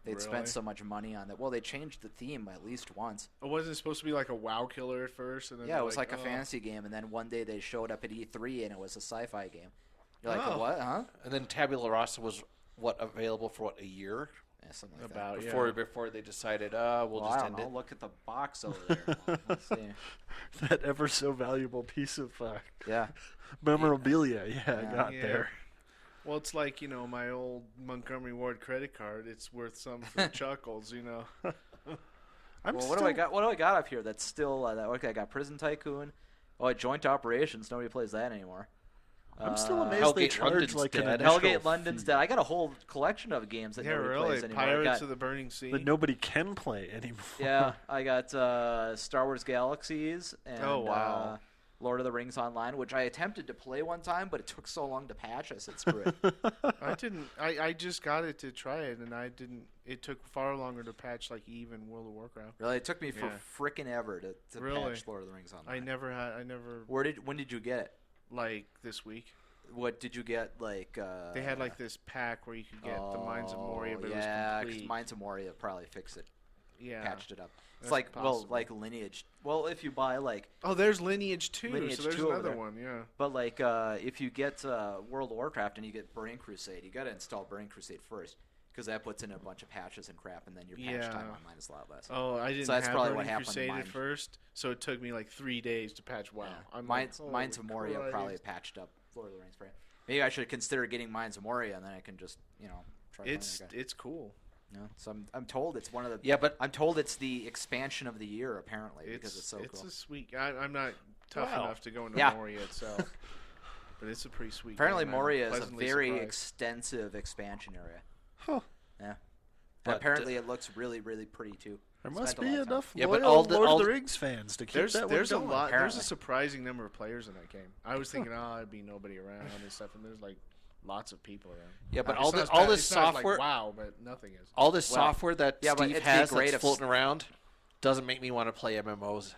They'd Really? spent so much money on that. Well, they changed the theme at least once. It wasn't supposed to be like a WoW killer at first, and then Yeah, they're it was like a oh. fantasy game, and then one day they showed up at E3 and it was a sci-fi game. You're like, Oh. what? Huh? And then Tabula Rasa was available for a year Yeah, something like About before they decided we'll that. just I end don't know. it. Look at the box over there. Let's see. That ever so valuable piece of Yeah. memorabilia, I Yeah. got Yeah. there. Well, it's like, my old Montgomery Ward credit card. It's worth some for chuckles, What do I got? What do I got up here? That's still okay. I got Prison Tycoon. Oh, Joint Operations. Nobody plays that anymore. I'm still amazed they Hellgate charge London's like an dead. initial Hellgate London's fee dead. I got a whole collection of games that Yeah, nobody really. plays anymore. Pirates of the Burning Sea. that nobody can play anymore. Yeah, I got Star Wars Galaxies and Oh, wow. Lord of the Rings Online, which I attempted to play one time, but it took so long to patch. I said, screw it. I didn't. I just got it to try it, and I didn't. It took far longer to patch like Eve and World of Warcraft. Really, it took me for Yeah. frickin' ever to Really? patch Lord of the Rings Online. I never When did you get it? like this week. What did you get? Like They had like this pack where you could get the Mines of Moria, but yeah, it was 'cause complete. Mines of Moria probably fixed it, Yeah. patched it up. It's That's like possible. like Lineage. Well, if you buy like, Oh, there's Lineage 2, Lineage so there's 2 over another there. one, yeah. but like if you get World of Warcraft and you get Burning Crusade, you got to install Burning Crusade first because that puts in a bunch of patches and crap, and then your patch Yeah. time online is a lot less. Oh, I didn't So that's have probably Burning what happened Crusade to at mine. first, so it took me like 3 days to patch WoW. Yeah. I'm Mines like, of Moria holy probably Christ. patched up Lord of the Rings for you. Maybe I should consider getting Mines of Moria, and then I can just try. It's cool. No, so I'm told it's one of the. Yeah, but I'm told it's the expansion of the year apparently because it's so it's cool. a sweet. I'm not tough Wow. enough to go into Yeah. Moria itself, but it's a pretty sweet. Apparently, game. I'm Moria is a pleasantly very surprised. extensive expansion area. Huh. Yeah. But, Apparently, it looks really, really pretty too. There must Spent a be lot of time. enough Yeah, but loyal all the- Lord all of the the- Rings fans to keep There's that there's a one going. lot. There's Apparently. a surprising number of players in that game. I was thinking, there'd be nobody around and stuff, and there's like lots of people around. yeah, but It's all not this as all bad- this it's not as, software, like, wow, but nothing is. all this Well, software that yeah, but Steve it'd be has great that's if- floating around doesn't make me want to play MMOs.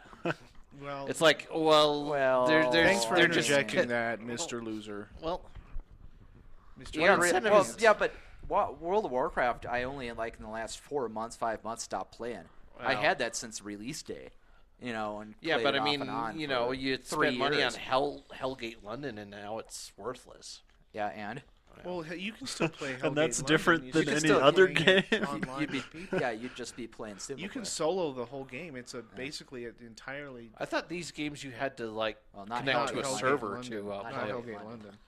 Well, It's like, well, Well, there's thanks for they're just interjecting that, Mr. Loser. Well, Mr. Yeah, Loser. incentive well, is- yeah, but World of Warcraft, I only in the last 4 months, 5 months, stopped playing. I Wow. had that since release day, and yeah, played but it I off mean, and on you for know, you 3 spend money years. on Hellgate London, and now it's worthless. Yeah, and Well, you can still play Hellgate And that's London. different You than can any still other play game. online you'd be with people. you'd just be playing single You can player. solo the whole game. It's basically an entirely I thought these games you had to like Well, not connect to a Hellgate server London. to Not Not play. Hellgate Hellgate London. London.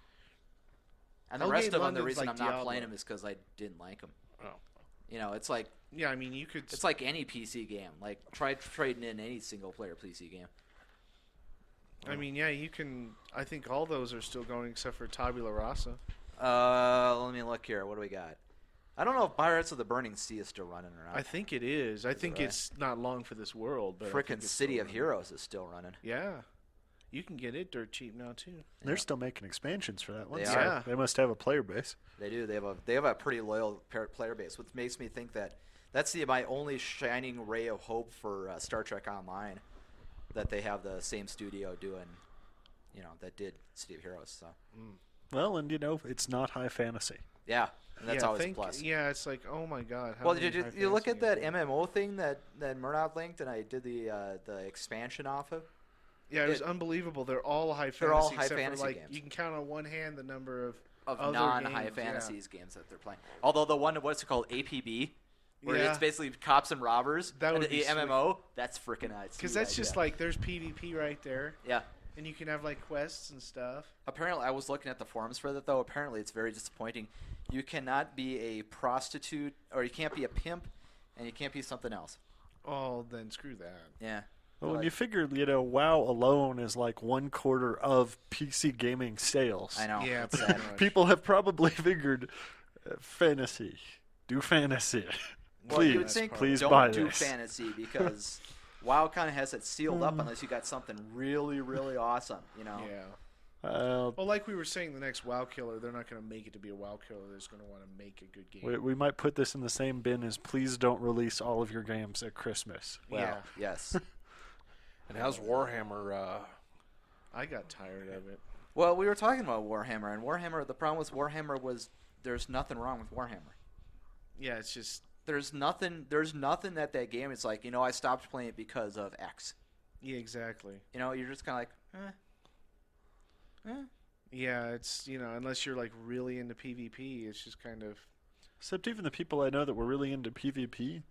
And the rest Hellgate of them, the London's reason like I'm not Diablo. playing them is because I didn't like them. Oh. It's like Yeah, I mean, you could. it's like any PC game. Like try trading in any single player PC game. I mean, yeah, you can. I think all those are still going except for Tabula Rasa. Let me look here. What do we got? I don't know if Pirates of the Burning Sea is still running or not. I think it is. I think really? it's not long for this world, but I think Frickin' it's City still of running. Heroes is still running. Yeah, you can get it dirt cheap now too. They're still making expansions for that one. They so are. they must have a player base. They do. They have a pretty loyal player base, which makes me think that that's my only shining ray of hope for Star Trek Online, that they have the same studio doing, that did City of Heroes. So Well, and it's not high fantasy. yeah, and that's yeah, always a plus. Yeah, it's like, oh my god. How Well, many did high you look fantasy at that games? MMO thing that Murdock linked, and I did the expansion off of? Yeah, it was unbelievable. They're all high fantasy. They're all high except fantasy for, like, games. You can count on one hand the number of other non-high games, yeah. fantasies games that they're playing. Although the one, what's it called, APB, where Yeah. it's basically cops and robbers. That and would the be sweet. MMO. That's freaking nice. Because that's just like there's PvP right there, yeah. and you can have like quests and stuff. Apparently, I was looking at the forums for that though. Apparently, it's very disappointing. You cannot be a prostitute, or you can't be a pimp, and you can't be something else. Oh, then screw that. Yeah. Well, when Like- you figure, WoW alone is like 1/4 of PC gaming sales. I know. Yeah, it's pretty sad. much. People have probably figured fantasy. Do fantasy. Well, Please, you would think please don't buy do this. fantasy because WoW kind of has it sealed up unless you got something really, really awesome. Yeah. Well, Well, like we were saying, the next WoW killer, they're not going to make it to be a WoW killer. They're just going to want to make a good game. we might put this in the same bin as please don't release all of your games at Christmas. Well, Yeah. yes. And how's Warhammer? I got tired of it. Well, we were talking about Warhammer, and Warhammer. The problem with Warhammer was there's nothing wrong with Warhammer. Yeah, it's just There's nothing that game is like. I stopped playing it because of X. exactly. You're just kind of like, Yeah, it's unless you're like really into PvP, it's just kind of Except even the people I know that were really into PvP,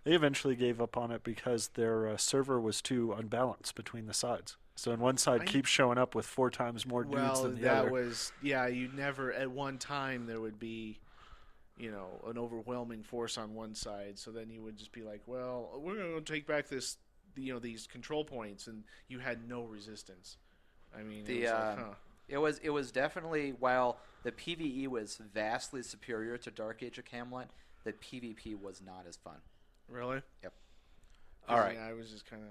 they eventually gave up on it because their server was too unbalanced between the sides. So on one side keeps showing up with 4 times more dudes than the other. You never, at one time there would be, an overwhelming force on one side. So then you would just be like, well, we're going to take back this, these control points, and you had no resistance. I mean, it was definitely, while the PvE was vastly superior to Dark Age of Camelot, the PvP was not as fun. Really? Yep. All right. Yeah, I was just kind of...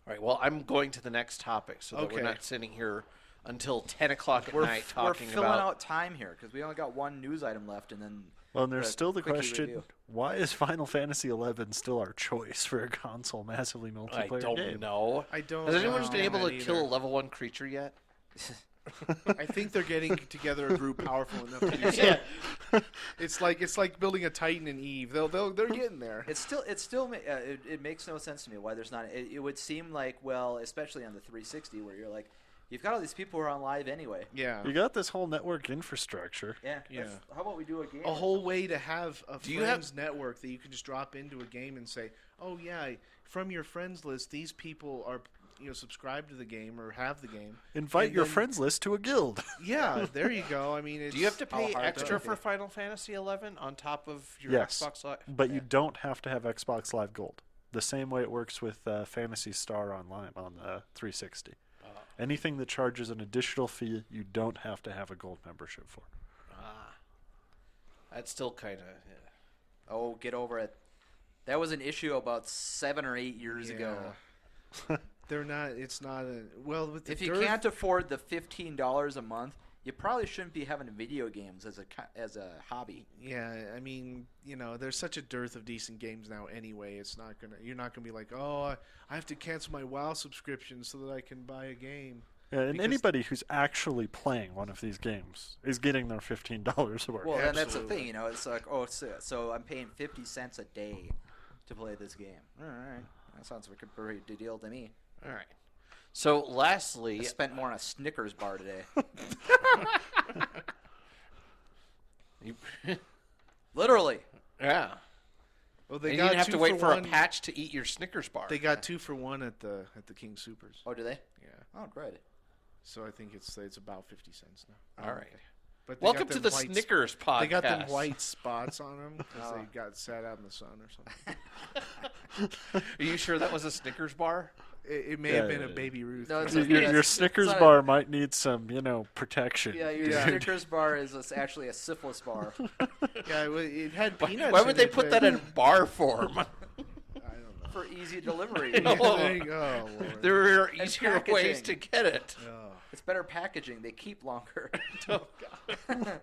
All right, well, I'm going to the next topic so that we're not sitting here until 10 o'clock at night talking We're filling out time here because we only got one news item left, and then... Well, and there's still the quickie question, review. why is Final Fantasy XI still our choice for a console massively multiplayer I don't game? know. I don't Has anyone know been able to that kill a either. level 1 creature yet? I think they're getting together a group powerful enough to do so. It's like building a Titan and Eve. They're getting there. It makes no sense to me why there's not. It would seem like, well, especially on the 360, where you're like, you've got all these people who are on live anyway. Yeah. You got this whole network infrastructure. Yeah. Yeah. How about we do a game? A whole way to have a Do you have- friends network that you can just drop into a game and say, oh yeah, from your friends list, these people are subscribed to the game or have the game. Invite And your then- friends list to a guild. Yeah, there you go. I mean, it's, Do you have to pay hard extra that for would be. Final Fantasy XI on top of your Yes, Xbox Live? but you don't have to have Xbox Live Gold. The same way it works with Phantasy Star Online on the 360. Anything that charges an additional fee, you don't have to have a gold membership for. That's still kind of... Oh, get over it. That was an issue about 7 or 8 years ago. they're not. It's not a with the If you dearth- can't afford the $15 a month, you probably shouldn't be having video games as a hobby. Yeah, I mean, there's such a dearth of decent games now. Anyway, you're not gonna be like, oh, I have to cancel my WoW subscription so that I can buy a game. Yeah, and Because- anybody who's actually playing one of these games is getting their $15 worth. Well, and that's the Absolutely. thing, it's like, so I'm paying 50 cents a day to play this game. All right, that sounds like a pretty good deal to me. All right. So, lastly... I spent more on a Snickers bar today. Literally. Yeah. Well, And they you got didn't have two to wait for one. a patch to eat your Snickers bar. They got 2 for 1 at the King Supers. Oh, do they? Yeah, Oh, great. so I think it's about 50 cents now. All right. But they Welcome got to them the white Snickers podcast. They got them white spots on them because they got sat out in the sun or something. Are you sure that was a Snickers bar? It may have been a Baby Ruth. No, it's Your, a- your it's Snickers not a- bar might need some, protection. Yeah, your Snickers bar is actually a syphilis bar. Yeah, it had peanuts. Why would in they it, put but- that in bar form? I don't know. For easy delivery. There you go. Oh, Lord. There are And easier ways packaging. to get it. Oh. It's better packaging. They keep longer. Oh, God.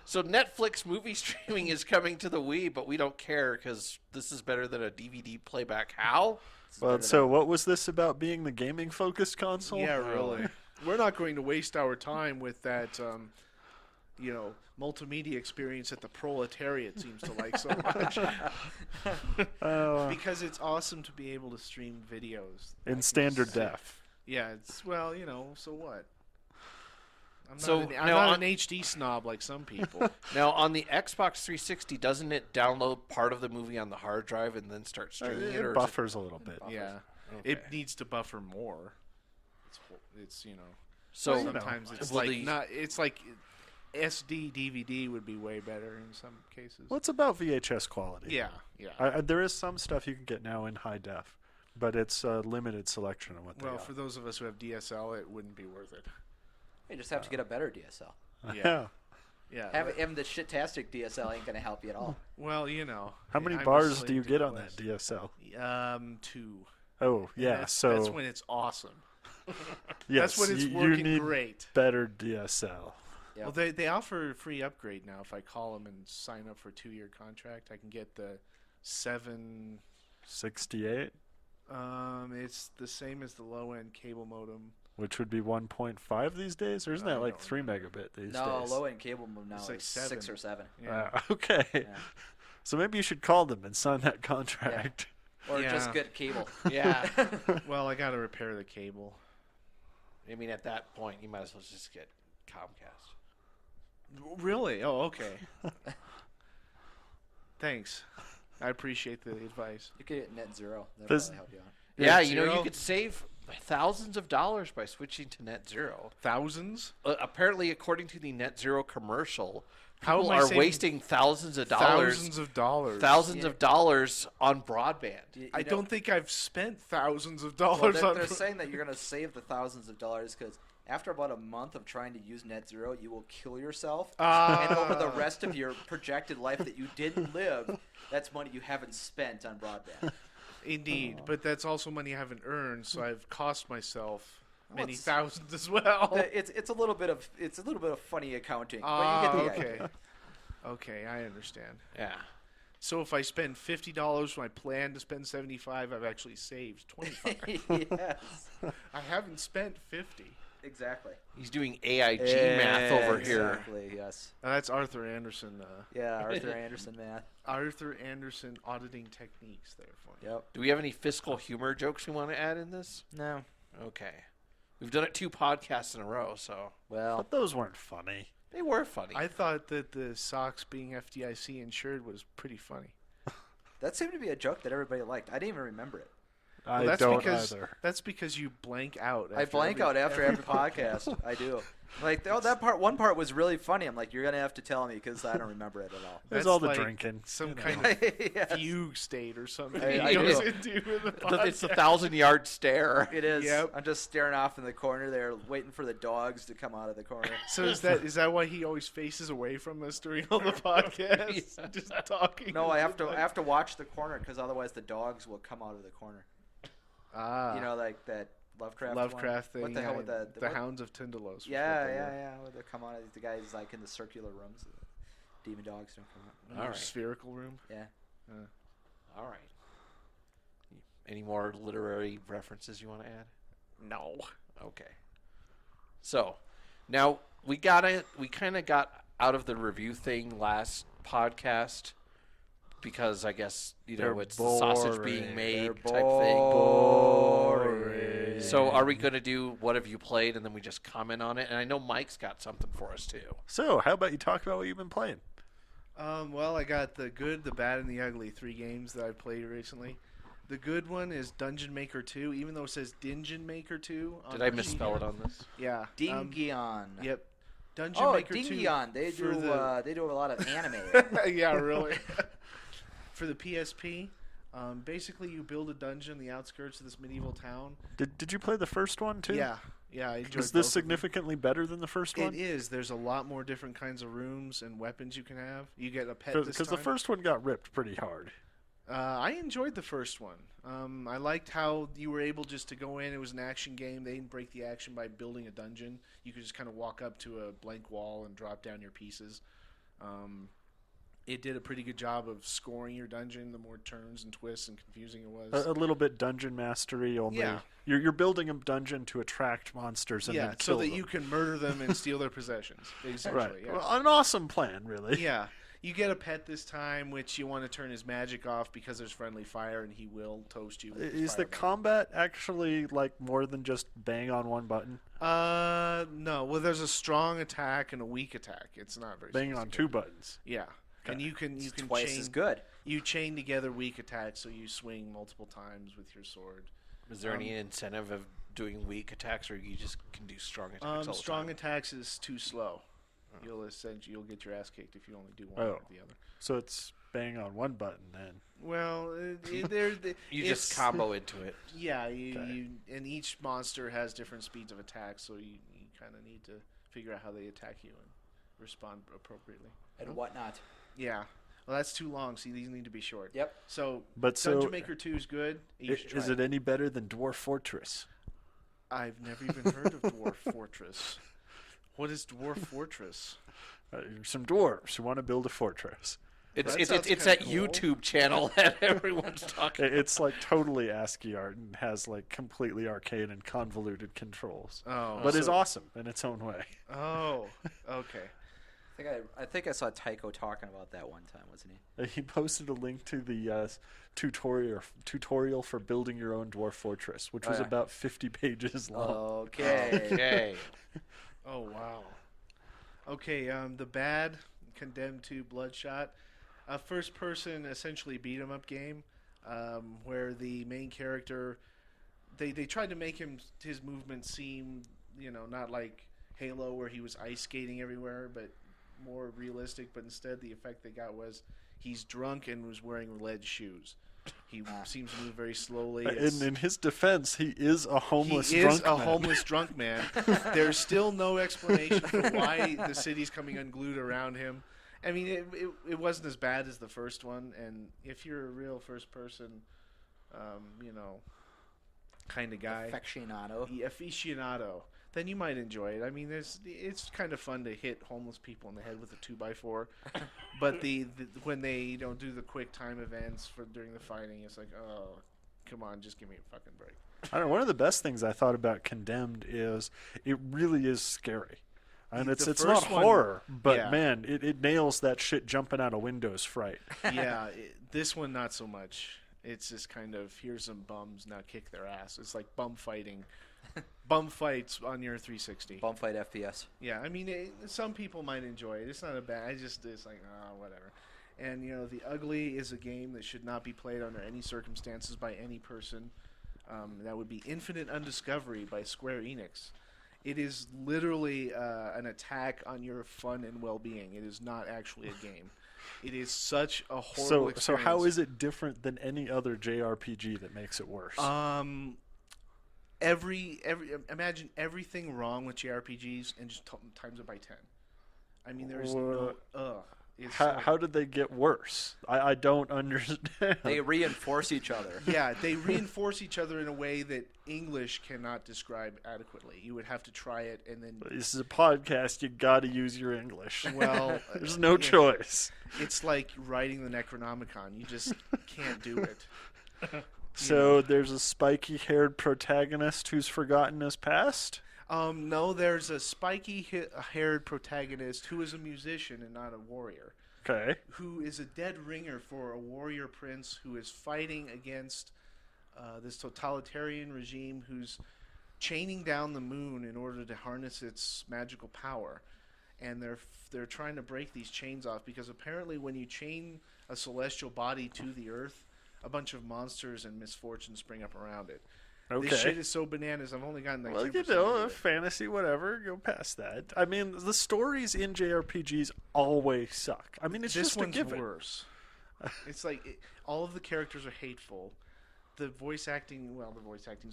So Netflix movie streaming is coming to the Wii, but we don't care because this is better than a DVD playback. How? Well, so what was this about being the gaming-focused console? Yeah, really. We're not going to waste our time with that, multimedia experience that the proletariat seems to like so much. Because it's awesome to be able to stream videos. In standard def. Yeah, so what? I'm So, not, now not on- an HD snob like some people. Now, on the Xbox 360, doesn't it download part of the movie on the hard drive and then start streaming it? It Or buffers a little bit. Yeah. Okay. It needs to buffer more. It's So sometimes it's will like the- not. It's like SD DVD would be way better in some cases. Well, it's about VHS quality. Yeah, yeah. There is some stuff you can get now in high def, but it's a limited selection of what they Well, are. for those of us who have DSL, it wouldn't be worth it. You just have to get a better DSL. Yeah. Yeah. Having the shit-tastic DSL ain't gonna help you at all. Well, How many I'm a bars slave do you to get the on that Quest. DSL? 2. Oh, And yeah. that's So when it's awesome. yes, That's when it's you working need great. better DSL. Yeah. Well, they offer a free upgrade now. If I call them and sign up for a 2-year contract, I can get the 7. 68, It's the same as the low end cable modem. which would be 1.5 these days, or isn't I that like don't 3 megabit these No, days? low-end cable move now It's like is 7. 6 or 7. Yeah. Okay. Yeah. So maybe you should call them and sign that contract. Or Yeah. just get cable. yeah. Well, I got to repair the cable. I mean, at that point, you might as well just get Comcast. Really? Oh, okay. Thanks. I appreciate the advice. You could get net zero. That'd This- probably help you out. Yeah, Zero? you could save thousands of dollars by switching to Net Zero. Thousands? Apparently, according to the Net Zero commercial, How people am I are saving wasting thousands of dollars. Thousands of dollars on broadband. I don't think I've spent thousands of Well, dollars on they're saying that you're going to save the thousands of dollars because after about a month of trying to use Net Zero, you will kill yourself. And over the rest of your projected life that you didn't live, that's money you haven't spent on broadband. Indeed, but that's also money I haven't earned, so I've cost myself many it's- thousands as well. It's a little bit of funny accounting. But Ah, you get the okay. idea. Okay, I understand. Yeah. So if I spend $50 when I plan to spend $75, I've actually saved $25. Yes, I haven't spent $50. exactly. He's doing AIG math over here. Exactly. Yes. That's Arthur Anderson. Yeah, Arthur Anderson math. Arthur Anderson auditing techniques there for you. Yep. Do we have any fiscal humor jokes we want to add in this? No. Okay. We've done it 2 podcasts in a row, so Well, But those weren't funny. they were funny. I thought that the socks being FDIC insured was pretty funny. that seemed to be a joke that everybody liked. I didn't even remember it. I Well, don't because either. that's because you blank out. I blank out after every podcast. I do. Like, oh, one part was really funny. I'm like, you're gonna have to tell me because I don't remember it at all. There's That's all the like drinking. Some you know. kind of Yes. fugue state or something. I he goes know. into in the It's the podcast. 1,000-yard stare. It is. Yep. I'm just staring off in the corner there, waiting for the dogs to come out of the corner. So is that why he always faces away from us during all the podcasts, Yeah. just talking? No, I have to watch the corner because otherwise the dogs will come out of the corner. Ah, You know, like that Lovecraft. Lovecraft one? thing. What the hell yeah, with the what- Hounds of Tyndalos? was Yeah, what they yeah, were. yeah. Where they come out, the guys like in the circular rooms. The demon dogs don't come out. All right. Spherical room. Yeah. All right. Any more literary references you want to add? No. Okay. So, now we kind of got out of the review thing last podcast because I guess, They're it's the sausage boring. being made They're type thing. boring. So, are we going to do what have you played and then we just comment on it? And I know Mike's got something for us too. So, how about you talk about what you've been playing? Well, I got the good, the bad, and the ugly 3 games that I've played recently. The good one is Dungeon Maker 2, even though it says Dingeon Maker 2. on Did I the misspell sheet. it on this? Yeah. Dingion. Yep. Dungeon Oh, Maker 2. Dingion. They for do. the- They do a lot of anime. yeah, really. For the PSP, basically you build a dungeon in the outskirts of this medieval town. Did you play the first one too? Yeah, I enjoyed Is both this of them. significantly better than the first one? It is. There's a lot more different kinds of rooms and weapons you can have. You get a pet this Because time. the first one got ripped pretty hard. I enjoyed the first one. I liked how you were able just to go in. It was an action game. They didn't break the action by building a dungeon. You could just kind of walk up to a blank wall and drop down your pieces. It did a pretty good job of scoring your dungeon. The more turns and twists and confusing it was. A little bit dungeon mastery only. Yeah. You're building a dungeon to attract monsters and yeah, then so kill that them. you can murder them and steal their possessions. Essentially, Right. yeah. Well, an awesome plan, really. Yeah. You get a pet this time, which you want to turn his magic off because there's friendly fire, and he will toast you. With his Is the fire combat actually like more than just bang on one button? no. Well, there's a strong attack and a weak attack. It's not very. Bang on sophisticated. 2 buttons. Yeah, and you can Twice chain, as good. You chain together weak attacks, so you swing multiple times with your sword. Is there any incentive of doing weak attacks, or you just can do strong attacks all the Strong time? attacks is too slow. You'll get your ass kicked if you only do one or the other. So it's bang on one button then. Well, You just combo into it. Yeah, Okay. and each monster has different speeds of attack, so you kind of need to figure out how they attack you and respond appropriately. And whatnot. Yeah. Well, that's too long. See, these need to be short. Yep. So, But Dungeon so Maker 2 is good. You should try is it any better than Dwarf Fortress? I've never even heard of Dwarf Fortress. What is Dwarf Fortress? Some dwarves who want to build a fortress. It's That it's sounds it's kinda that cool. YouTube channel that everyone's talking. It's like totally ASCII art and has like completely arcade and convoluted controls, Oh, but is so- awesome in its own way. Oh, okay. I think I saw Tycho talking about that one time, wasn't he? He posted a link to the tutorial for building your own dwarf fortress, which Oh, was yeah. about 50 pages long. Okay. Okay. Oh, wow. Okay, the bad, Condemned to Bloodshot. A first-person, essentially beat-em-up game where the main character they tried to make his movement seem, not like Halo where he was ice skating everywhere, but more realistic. But instead, the effect they got was he's drunk and was wearing lead shoes. He seems to move very slowly. In his defense, he is a homeless drunk man. He is a homeless drunk man. There's still no explanation for why the city's coming unglued around him. I mean, it wasn't as bad as the first one, and if you're a real first-person, kind of guy, aficionado, then you might enjoy it. I mean, it's kind of fun to hit homeless people in the head with a 2x4, but when they do the quick time events during the fighting, it's like, oh, come on, just give me a fucking break. I don't know. One of the best things I thought about Condemned is it really is scary. And it's not horror, but man, it nails that shit jumping out of windows fright. Yeah, this one not so much. It's just kind of, here's some bums, now kick their ass. It's like bum fighting. Bum fights on your 360. Bum fight FPS. Yeah, I mean, some people might enjoy it. It's not a bad, it's like, whatever. And, The Ugly is a game that should not be played under any circumstances by any person. That would be Infinite Undiscovery by Square Enix. It is literally an attack on your fun and well-being. It is not actually a game. It is such a horrible experience. So how is it different than any other JRPG that makes it worse? Imagine everything wrong with JRPGs and just times it by 10. I mean, there's How did they get worse? I don't understand. They reinforce each other. Yeah, they reinforce each other in a way that English cannot describe adequately. You would have to try it and then... This is a podcast. You got to use your English. Well... There's no choice. It's like writing the Necronomicon. You just can't do it. So there's a spiky-haired protagonist who's forgotten his past? No, there's a spiky-haired protagonist who is a musician and not a warrior. Okay. Who is a dead ringer for a warrior prince who is fighting against this totalitarian regime who's chaining down the moon in order to harness its magical power. And they're trying to break these chains off because apparently when you chain a celestial body to the earth, a bunch of monsters and misfortunes spring up around it. Okay. This shit is so bananas. I've only gotten like 10% of it. Fantasy, whatever. Go past that. I mean, the stories in JRPGs always suck. I mean, it's this just a one's given. Worse. It's like all of the characters are hateful. The voice acting's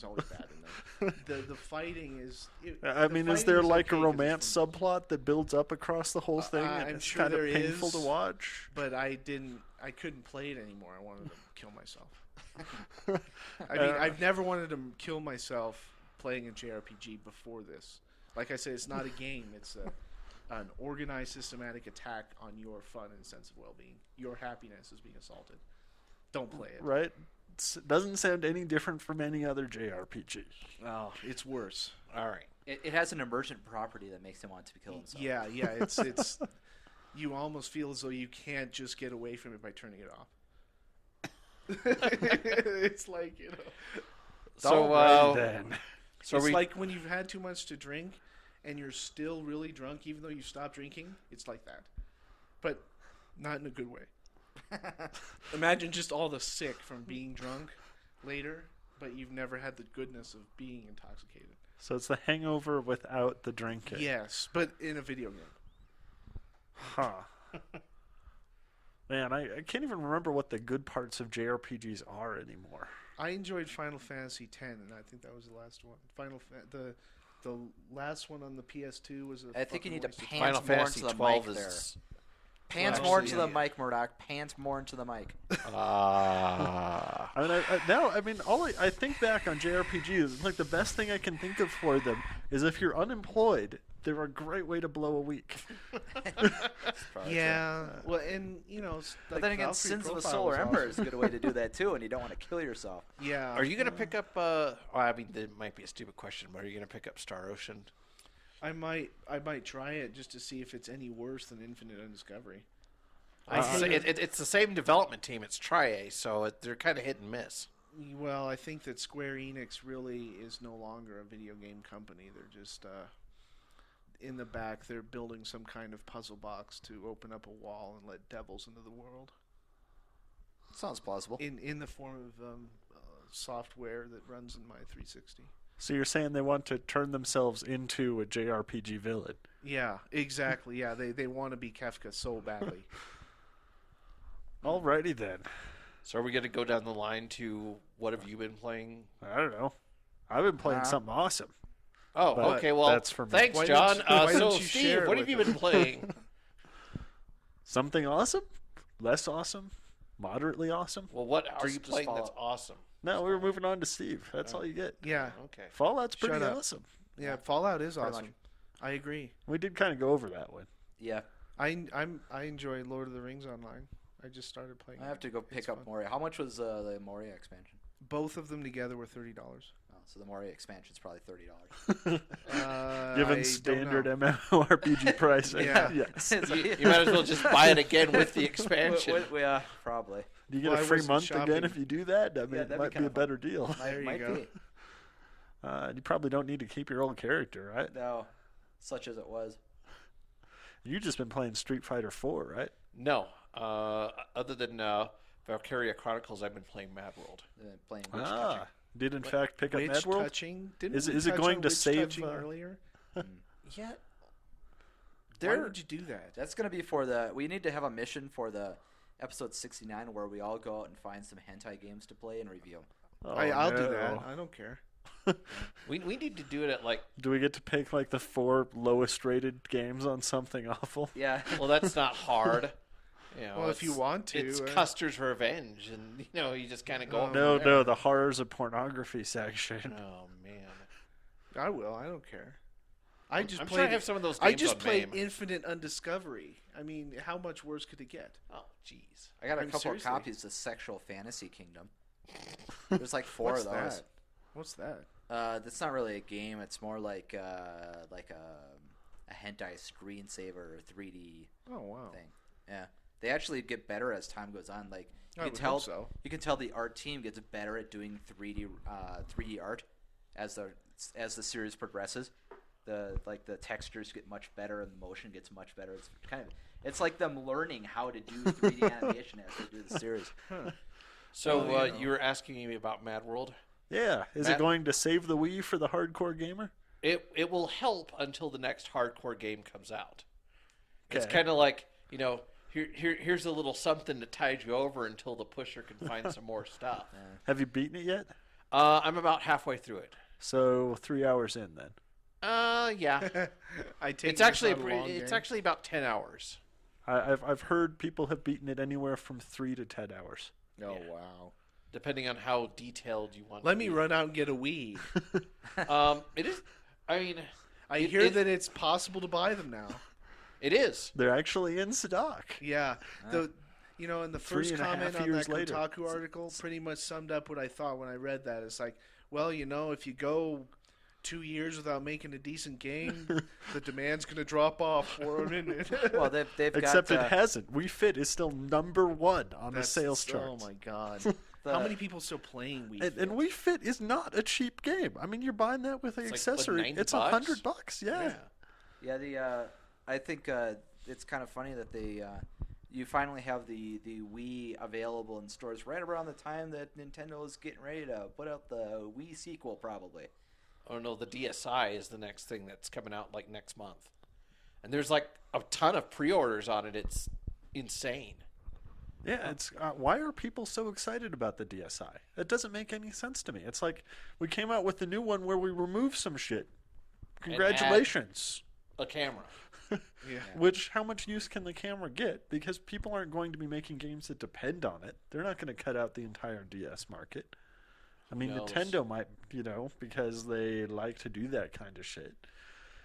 always bad in them. The fighting is... is there like a romance subplot that builds up across the whole thing? I'm it's sure kind there of painful to watch. But I couldn't play it anymore. I wanted to kill myself. I mean, I've never wanted to kill myself playing a JRPG before this. Like I said, it's not a game. It's an organized, systematic attack on your fun and sense of well-being. Your happiness is being assaulted. Don't play it. Right? It doesn't sound any different from any other JRPG. Oh, it's worse. All right. It has an emergent property that makes him want to kill himself. Yeah. It's you almost feel as though you can't just get away from it by turning it off. It's like, So it's like when you've had too much to drink and you're still really drunk, even though you stopped drinking. It's like that, but not in a good way. Imagine just all the sick from being drunk later, but you've never had the goodness of being intoxicated. So it's the hangover without the drinking. Yes, but in a video game. Huh. Man, I can't even remember what the good parts of JRPGs are anymore. I enjoyed Final Fantasy X, and I think that was the last one. The last one on the PS2 was a... I think you need to Final pants more Fantasy into the XII mic there. is... Pants more into the mic, Murdock. Pants more into the mic. I think back on JRPGs, like the best thing I can think of for them is if you're unemployed, they're a great way to blow a week. Yeah, well, and but then again, Sins of a Solar Emperor is a good way to do that too, and you don't want to kill yourself. Yeah. Are you gonna pick up? That might be a stupid question, but are you gonna pick up Star Ocean? I might try it just to see if it's any worse than Infinite Undiscovery. It's the same development team. It's Tri-A, so they're kind of hit and miss. Well, I think that Square Enix really is no longer a video game company. They're just in the back. They're building some kind of puzzle box to open up a wall and let devils into the world. Sounds plausible. In the form of software that runs in my 360. So you're saying they want to turn themselves into a JRPG villain? Yeah, exactly. Yeah, they want to be Kefka so badly. Alrighty then. So are we going to go down the line to what have you been playing? I don't know. I've been playing something awesome. Oh, But okay. Well, that's for me. thanks, Why John. don't So, you Steve, share it what have with you been playing? Something awesome? Less awesome? Moderately awesome? Well, what are you Just playing that's follow- awesome? No, we're moving on to Steve. That's all you get. Yeah, Okay. Fallout's pretty Shut up. awesome. yeah. Fallout is Pretty awesome. much. I agree. We did kind of go over that one. Yeah, I enjoy Lord of the Rings online. I just started playing. I have to go pick It's up fun. Moria. How much was the Moria expansion? Both of them together were $30. Oh, so the Moria expansion's probably $30. Given standard MMORPG pricing. Yeah. Yes. You might as well just buy it again with the expansion. Yeah, probably. Do you get Well, a I free wasn't month shopping. again if you do that? I mean, that'd it be might be kinda a better deal. There you Might go. be. You probably don't need to keep your old character, right? No, such as it was. You've just been playing Street Fighter 4, right? No. Other than Valkyria Chronicles, I've been playing Mad World. Playing Witch Touching. Did in fact pick up Witch Mad World? touching. Didn't Is we it touch going on to witch save, touching earlier? Yeah. Why would you do that? That's gonna be for the. We need to have a mission for the episode 69 where we all go out and find some hentai games to play and review 'em. Oh, I'll do no. that. I don't care. We need to do it at like. Do we get to pick like the 4 lowest rated games on something awful? Yeah. Well, that's not hard. You know, Well, if you it's- want to, it's Custer's Revenge, and you just kind of go. Oh, over No, there. no, the horrors of pornography section. Oh man. I will. I don't care. I just I'm played. sure I have some of those I games just on played MAME. Infinite Undiscovery. I mean, how much worse could it get? Oh, jeez. I got a I'm couple seriously. of copies of Sexual Fantasy Kingdom. There's like 4 What's of those. that? What's that? That's not really a game. It's more like a hentai screensaver 3D Oh wow. thing. Yeah, they actually get better as time goes on. Like you I can would tell, hope so. you can tell the art team gets better at doing 3D art as the series progresses. The textures get much better and the motion gets much better. It's like them learning how to do 3D animation as they do the series. So Well, you know. you were asking me about Mad World. Yeah, is it Matt- going to save the Wii for the hardcore gamer? It will help until the next hardcore game comes out. It's Okay. kind of like here's a little something to tide you over until the pusher can find some more stuff. Have you beaten it yet? I'm about halfway through it. So 3 hours in then. Yeah. I take It's this actually on a long game. actually about 10 hours. I've heard people have beaten it anywhere from 3 to 10 hours. Oh Yeah. wow. Depending on how detailed you want. Let to me be. run out and get a Wii. It is. I mean, I It- hear it- that it's possible to buy them now. it is. They're actually in stock. Yeah. The in the first 3.5 comment on years that later. Kotaku article pretty much summed up what I thought when I read that. It's like, well, if you go 2 years without making a decent game, the demand's going to drop off for them. Well, they've Except got it hasn't. Wii Fit is still number 1 on the sales Oh charts. my god. The- How many people still playing Wii Fit? And Wii Fit is not a cheap game. I mean, you're buying that with an It's like, accessory. what, $90? It's $100. Yeah. Yeah, I think it's kind of funny that you finally have the Wii available in stores right around the time that Nintendo is getting ready to put out the Wii sequel, probably. Oh no, the DSi is the next thing that's coming out like next month, and there's like a ton of pre-orders on it. It's insane. Yeah, it's why are people so excited about the DSi? It doesn't make any sense to me. It's like we came out with the new one where we removed some shit. Congratulations. A camera. Yeah. Which, how much use can the camera get? Because people aren't going to be making games that depend on it. They're not going to cut out the entire DS market. I mean, knows? Nintendo might, because they like to do that kind of shit.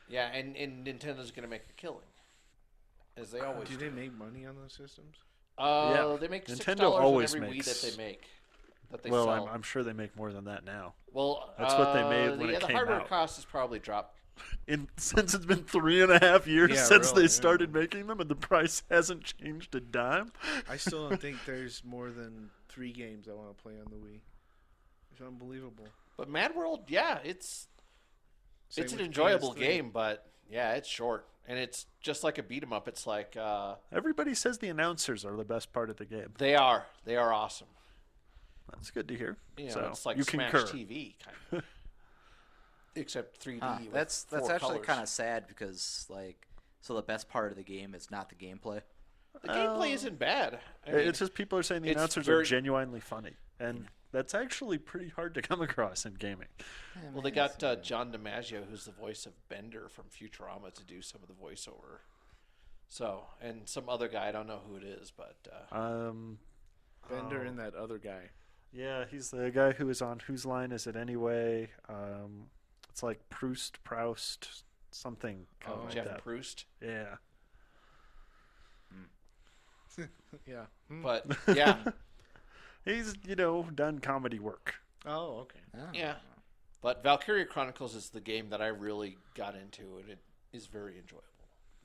Yeah, and Nintendo's gonna make a killing, as they always Do do. they make money on those systems? Yeah. They make Nintendo $6 on always every makes- Wii that they make. That they Well, sell. I'm sure they make more than that now. Well, That's what they made when it the came hardware out. cost has probably dropped. Since it's been 3.5 years Yeah, since really, they started making them, and the price hasn't changed a dime. I still don't think there's more than 3 games I want to play on the Wii. It's unbelievable. But Mad World, yeah, it's Same an with enjoyable PS3. game, but yeah, it's short, and it's just like a beat 'em up. It's like Everybody says the announcers are the best part of the game. they are awesome. That's good to hear. You know, so it's like you Smash concur. TV, kind of. Except 3D. With That's four actually colors. kind of sad because so the best part of the game is not the gameplay. The gameplay isn't bad. I mean, It's just people are saying the it's announcers very- are genuinely funny, and that's actually pretty hard to come across in gaming. well, they got John DiMaggio, who's the voice of Bender from Futurama, to do some of the voiceover. So, and some other guy, I don't know who it is, but Bender and that other guy. Yeah, he's the guy who is on Whose Line Is It Anyway? It's like Proust, something kind of like Jeff that. Proust. Yeah. Yeah. But yeah, He's, done comedy work. Oh, okay. yeah. But Valkyria Chronicles is the game that I really got into, and it is very enjoyable.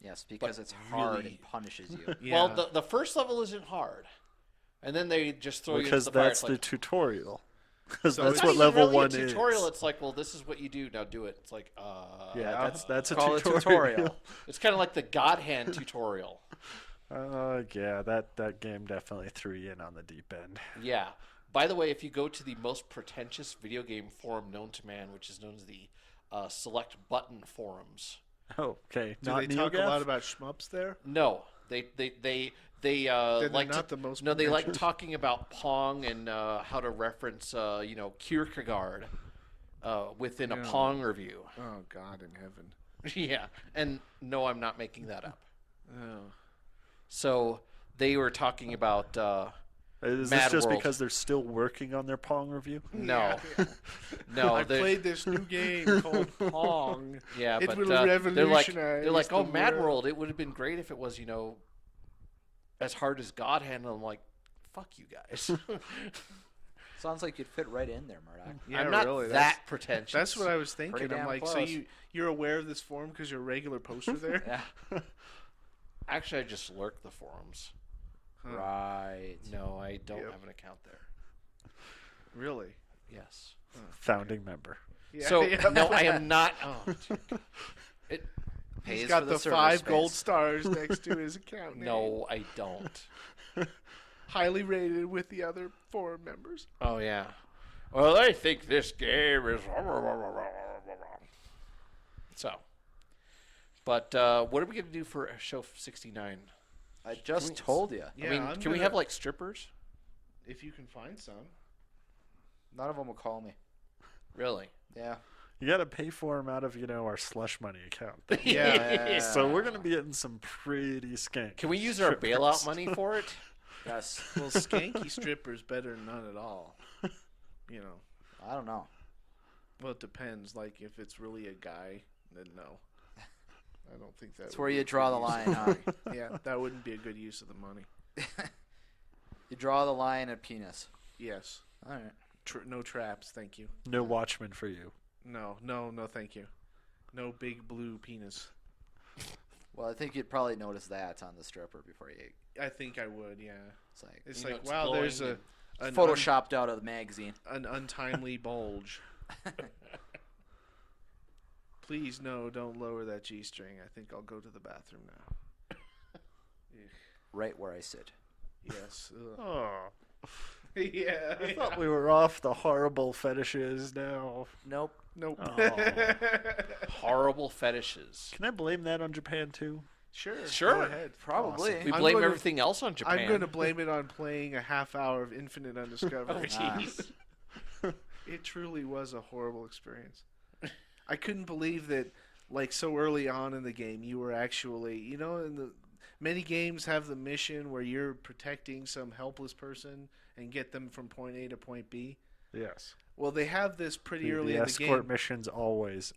Yes, because But it's hard really- and punishes you. Yeah. Well, the first level isn't hard, and then they just throw Because you into the fire. that's It's the like, tutorial. Because So that's it's what not even level really 1 a tutorial. is. It's like, well, this is what you do. Now do it. It's like, Yeah, that's a Call it tutorial. tutorial. It's kind of like the God Hand tutorial. Yeah, that game definitely threw you in on the deep end. Yeah. By the way, if you go to the most pretentious video game forum known to man, which is known as the Select Button forums. Oh, okay. Do Not they talk a NeoGAF? lot about shmups there? No, they Then like they're not to, the most no, they like pretentious. talking about Pong and how to reference Kierkegaard within a Yeah. Pong review. Oh, God in heaven. Yeah, and no, I'm not making that up. Oh. So they were talking about Is Mad this just World. because they're still working on their Pong review? no, no. I they- played this new game called Pong. Yeah, It but will they're like, revolutionize oh, the Mad world." World. It would have been great if it was, as hard as God Hand. And I'm like, fuck you guys. Sounds like you'd fit right in there, Murdock. Yeah, I'm not really. that pretentious. That's what I was thinking. Pretty I'm damn like, so close. you're aware of this forum because you're a regular poster there? Yeah. Actually, I just lurk the forums. Huh. Right. No, I don't Yep. have an account there. Really? Yes. Founding member. Yeah, So yeah. no, I am not. Oh, Pays He's got for the server 5 space. gold stars next to his account name. no, I don't. Highly rated with the other forum members. Oh yeah. Well, I think this game is so. But what are we gonna do for show 69? I just told you. Yeah, I mean, I'm can we gonna- have like strippers? If you can find some. None of them will call me. Really? Yeah. You got to pay for them out of, our slush money account. Yeah. So we're going to be getting some pretty skank. Can we use our strippers. bailout money for it? Yes. Well, skanky strippers better than none at all. I don't know. Well, it depends. Like, if it's really a guy, then no. I don't think that. That's would where be you a draw good the use line, of huh? money. Yeah, that wouldn't be a good use of the money. You draw the line at penis. Yes. All right. No traps, thank you. No Watchmen for you. No, thank you. No big blue penis. Well, I think you'd probably notice that on the stripper before you. I think I would, yeah. It's like It's You know, like, it's wow, there's glowing an photoshopped out of the magazine. an untimely bulge. Please, no, don't lower that G-string. I think I'll go to the bathroom now. Right where I sit. Yes. Ugh. Oh. Yeah. I thought we were off the horrible fetishes now. Nope. Nope. Oh. Horrible fetishes. Can I blame that on Japan too? Sure. Sure. Go ahead. Probably. We I'm blame gonna- everything else on Japan. I'm going to blame it on playing a half hour of Infinite Oh, Undiscovered. jeez. It truly was a horrible experience. I couldn't believe that, like, so early on in the game, you were actually, in the many games have the mission where you're protecting some helpless person and get them from point A to point B. Yes. Well, they have this pretty early The in the escort game. missions always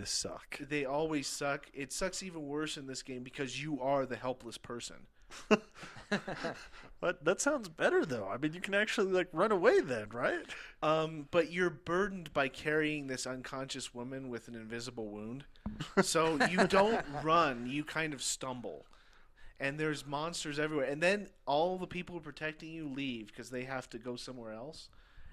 suck. They always suck. It sucks even worse in this game because you are the helpless person. But that sounds better though. I mean, you can actually run away then, right? But you're burdened by carrying this unconscious woman with an invisible wound. So you don't run, you kind of stumble. And there's monsters everywhere. And then all the people protecting you leave because they have to go somewhere else.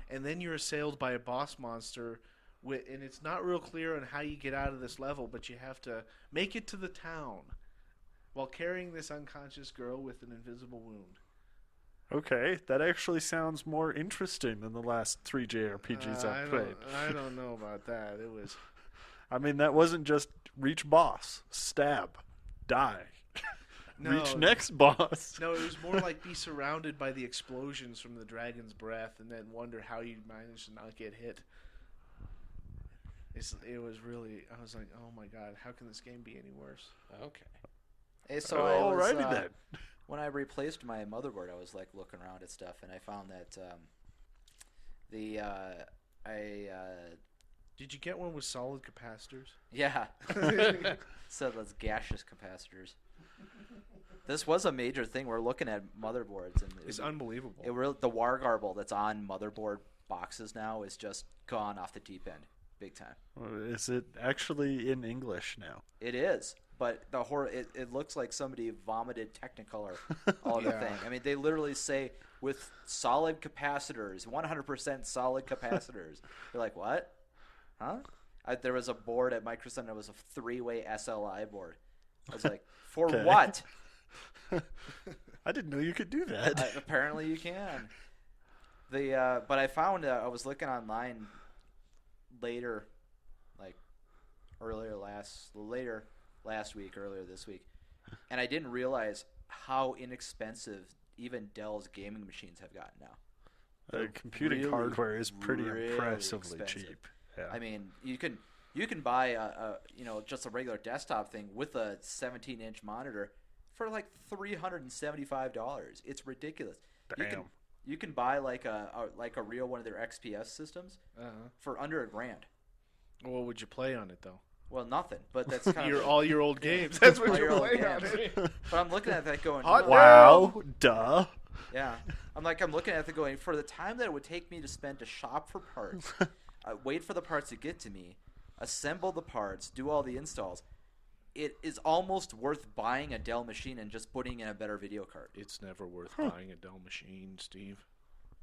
And then you're assailed by a boss monster. And it's not real clear on how you get out of this level, but you have to make it to the town while carrying this unconscious girl with an invisible wound. Okay, that actually sounds more interesting than the last 3 JRPGs I've played. I don't know about that. It was. I mean, that wasn't just reach boss, stab, die, reach next boss. No, it was more like be surrounded by the explosions from the dragon's breath and then wonder how you managed to not get hit. It was really. I was like, oh my god, how can this game be any worse? Okay. Hey, so Alrighty then. When I replaced my motherboard, I was like looking around at stuff, and I found that Did you get one with solid capacitors? yeah, so those gaseous capacitors. This was a major thing. We're looking at motherboards, and It's unbelievable. the Wargarble that's on motherboard boxes now is just gone off the deep end, big time. Is it actually in English now? It is, but it looks like somebody vomited Technicolor all the Yeah. thing. I mean, they literally say with solid capacitors, 100% solid capacitors. You're like, what? Huh? There was a board at Microsoft that was a 3-way SLI board. I was like, for Okay. what? I didn't know you could do that. Apparently you can. But I found I was looking online later earlier this week, and I didn't realize how inexpensive even Dell's gaming machines have gotten now. Computing really, hardware is pretty really impressively expensive. cheap. Yeah. I mean, you can buy just a regular desktop thing with a 17-inch monitor for like $375. It's ridiculous. Damn. You can buy like a real one of their XPS systems for under $1,000. What would you play on it though? Well, nothing. But that's kind of All your old games. That's what all you're your old playing on games. it. But I'm looking at that going, Hot Wow, duh. yeah. I'm looking at it going, for the time that it would take me to spend to shop for parts, wait for the parts to get to me, assemble the parts, do all the installs, it is almost worth buying a Dell machine and just putting in a better video card. It's never worth buying a Dell machine, Steve.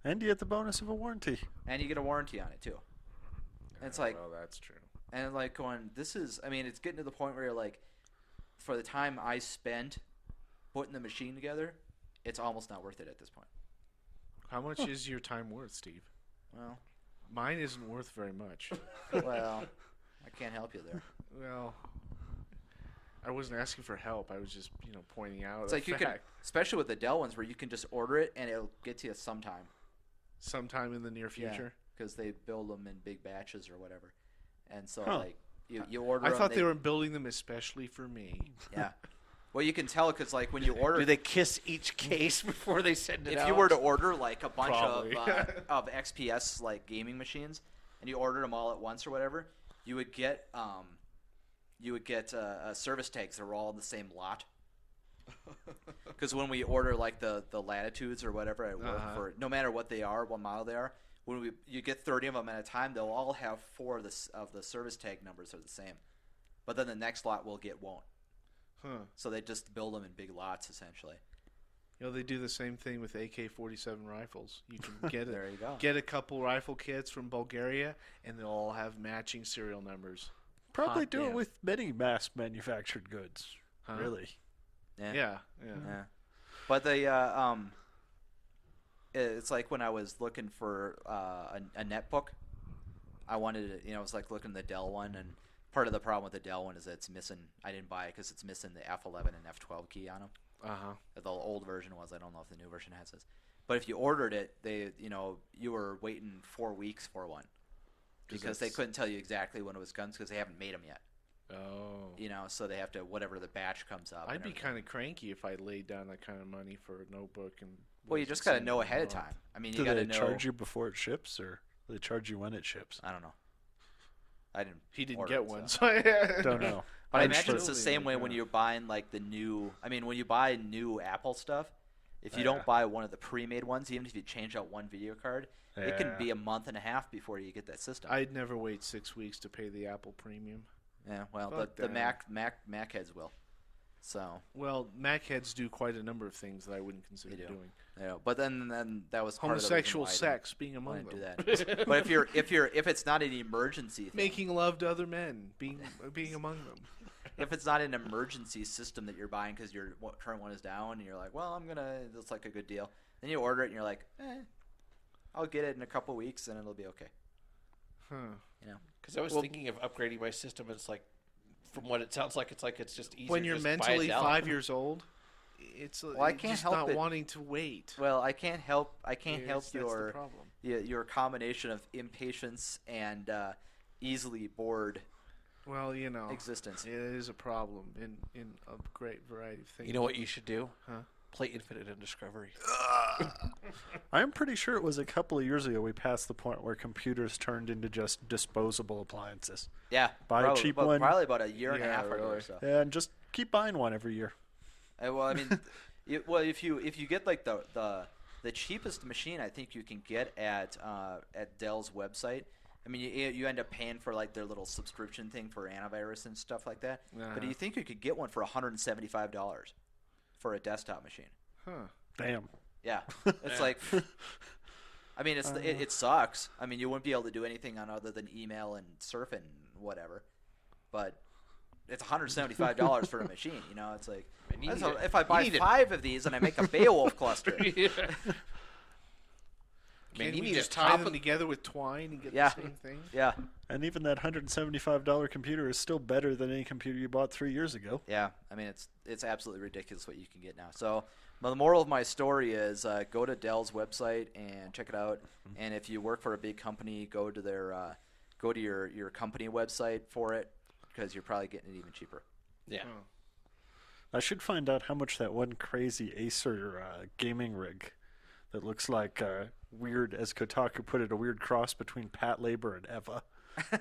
And you get the bonus of a warranty. And you get a warranty on it too. And it's like, well, that's true. and like going, it's getting to the point where you're like, for the time I spent putting the machine together, it's almost not worth it at this point. How much is your time worth, Steve? Well, Mine isn't worth very much. well, I can't help you there. Well, I wasn't asking for help. I was just, pointing out. It's like you can, especially with the Dell ones, where you can just order it and it'll get to you sometime. sometime in the near future. Because they build them in big batches or whatever, and so Huh. like you order. I them, thought they were building them especially for me. Yeah. Well, you can tell because like when you order, Do they kiss each case before they send it if out? you were to order like a bunch Probably. of XPS like gaming machines, and you ordered them all at once or whatever, you would get service tags that were all in the same lot. Because when we order like the latitudes or whatever at work for no matter what they are, what model they are, when you get 30 of them at a time, they'll all have 4 of the service tag numbers are the same, but then the next lot won't. Huh. So they just build them in big lots essentially. They do the same thing with AK-47 rifles. You can get There you go. get a couple rifle kits from Bulgaria, and they'll all have matching serial numbers. Probably Hot do it damn. with many mass-manufactured goods. Huh? Really. Yeah. Yeah. But it's like when I was looking for a netbook, I wanted it, I was like looking at the Dell one, and part of the problem with the Dell one is that it's missing, I didn't buy it because it's missing the F11 and F12 key on them. The old version was, I don't know if the new version has this. But if you ordered it, you were waiting 4 weeks for one. Because they couldn't tell you exactly when it was guns because they haven't made them yet. Oh. So they have to, whatever the batch comes up. I'd be kind of cranky if I laid down that kind of money for a notebook. And Well, you just got to know ahead of time. I mean, Do you got they to know. charge you before it ships, or do they charge you when it ships? I don't know. I didn't. He didn't order get it, one, so. so I Don't know. But I I'm imagine sure- it's the same way when you're buying like the new. I mean, when you buy new Apple stuff, if you don't buy one of the pre-made ones, even if you change out one video card, it can Yeah. be a month and a half before you get that system. I'd never wait 6 weeks to pay the Apple Premium. Yeah, well, Fuck the that. Mac heads will. So Well, Mac heads do quite a number of things that I wouldn't consider They do. doing. but then that was part Homosexual of the reason why I sex being didn't among wanna them. do that. But if it's not an emergency thing, Making love to other men, being among them. if it's not an emergency system that you're buying because your current one is down and you're like, well, it's like a good deal, Then you order it and you're like, I'll get it in a couple weeks and it'll be okay. Huh. You know, Because I was thinking of upgrading my system, and it's like, from what it sounds like, it's just easier. When you're to just buy mentally a Dell. 5 years old, it's I can't just help not it. wanting to wait. well, I can't help That's the your problem. your combination of impatience and easily bored Well, existence. it is a problem in a great variety of things. You know what you should do? Huh? Play Infinite and Discovery. I'm pretty sure it was a couple of years ago we passed the point where computers turned into just disposable appliances. Yeah, Buy a cheap one. Probably about a year and a Yeah, half ago or really. so. And just keep buying one every year. Well, I mean, if you get like the cheapest machine, I think you can get at Dell's website. I mean, you end up paying for like their little subscription thing for antivirus and stuff like that. But do you think you could get one for $175 for a desktop machine? Huh. Damn. Yeah, it's like, I mean, it sucks. I mean, you wouldn't be able to do anything on other than email and surfing and whatever. But it's $175 for a machine. You know, it's like if I buy 5 of these and I make a Beowulf cluster. Can you we need just a tie top them of- together with twine and get Yeah. the same thing? Yeah, And even that $175 computer is still better than any computer you bought 3 years ago. yeah. I mean, it's absolutely ridiculous what you can get now. So, the moral of my story is go to Dell's website and check it out. And if you work for a big company, go to their your company website for it because you're probably getting it even cheaper. Yeah. Oh. I should find out how much that one crazy Acer gaming rig that looks like weird, as Kotaku put it, a weird cross between Pat Labor and Eva.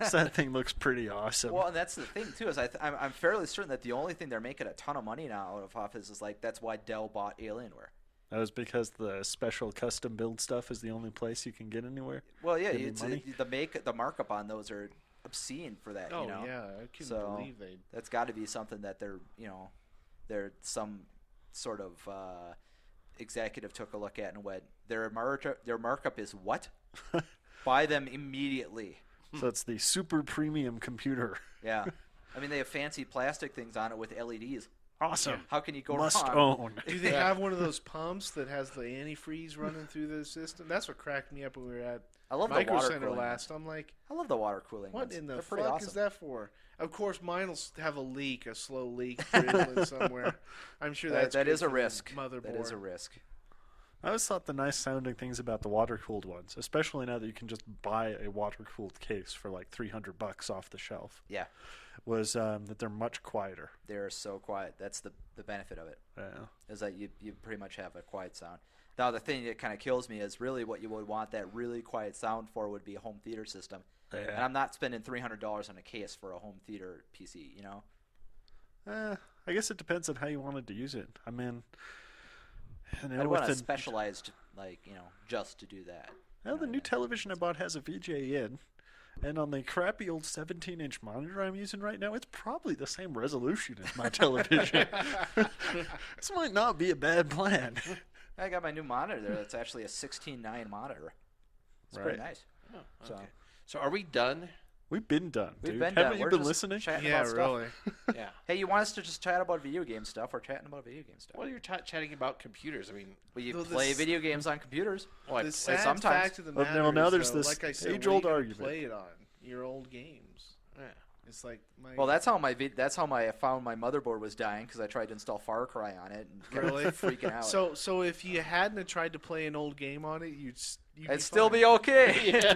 So that thing looks pretty awesome. Well, and that's the thing too is I'm fairly certain that the only thing they're making a ton of money now out of Office is like that's why Dell bought Alienware. That was because the special custom build stuff is the only place you can get anywhere. Well, yeah, Give me money. the markup on those are obscene for that. Oh, you know? yeah. I couldn't So believe they... that's got to be something that they're some sort of executive took a look at and went, their markup is what? Buy them immediately. So it's the super premium computer. Yeah, I mean they have fancy plastic things on it with LEDs. Awesome. How can you go Must wrong? own. Do they have one of those pumps that has the antifreeze running through the system? That's what cracked me up when we were at I love the Micro water Center cooling. last. I'm like, I love the water cooling. what ones. in the They're fuck pretty awesome. is that for? Of course, mine will have a leak, a slow leak drizzling somewhere. I'm sure that's that good is a for the risk. Motherboard. That is a risk. I always thought the nice sounding things about the water-cooled ones, especially now that you can just buy a water-cooled case for like $300 off the shelf, Yeah, was that they're much quieter. they're so quiet. That's the benefit of it. Yeah. Is that you pretty much have a quiet sound. Now the thing that kind of kills me is really what you would want that really quiet sound for would be a home theater system. Yeah. And I'm not spending $300 on a case for a home theater PC, you know? I guess it depends on how you wanted to use it. I mean, I want a specialized, just to do that. Well, the new television I bought has a VGA in, and on the crappy old 17-inch monitor I'm using right now, it's probably the same resolution as my television. This might not be a bad plan. I got my new monitor there. That's actually a 16:9 monitor. It's pretty Right. nice. Oh, So okay. So are we done? We've been done, we've dude. been Haven't done. you We're been just listening? chatting Yeah, about stuff. really. Yeah. Hey, you want us to just chat about video game stuff? We're chatting about video game stuff. Well, you're chatting about computers. I mean, Well, you Though play this- video games on computers. well, I The play sad sometimes. fact of the Well, matter now is, there's though, this like I said, age-old what are you argument. gonna play it on? Your old games. Yeah. It's like my... Well, that's how I found my motherboard was dying because I tried to install Far Cry on it and kept Really? freaking out. So if you hadn't have tried to play an old game on it, you'd It'd still fine. be okay.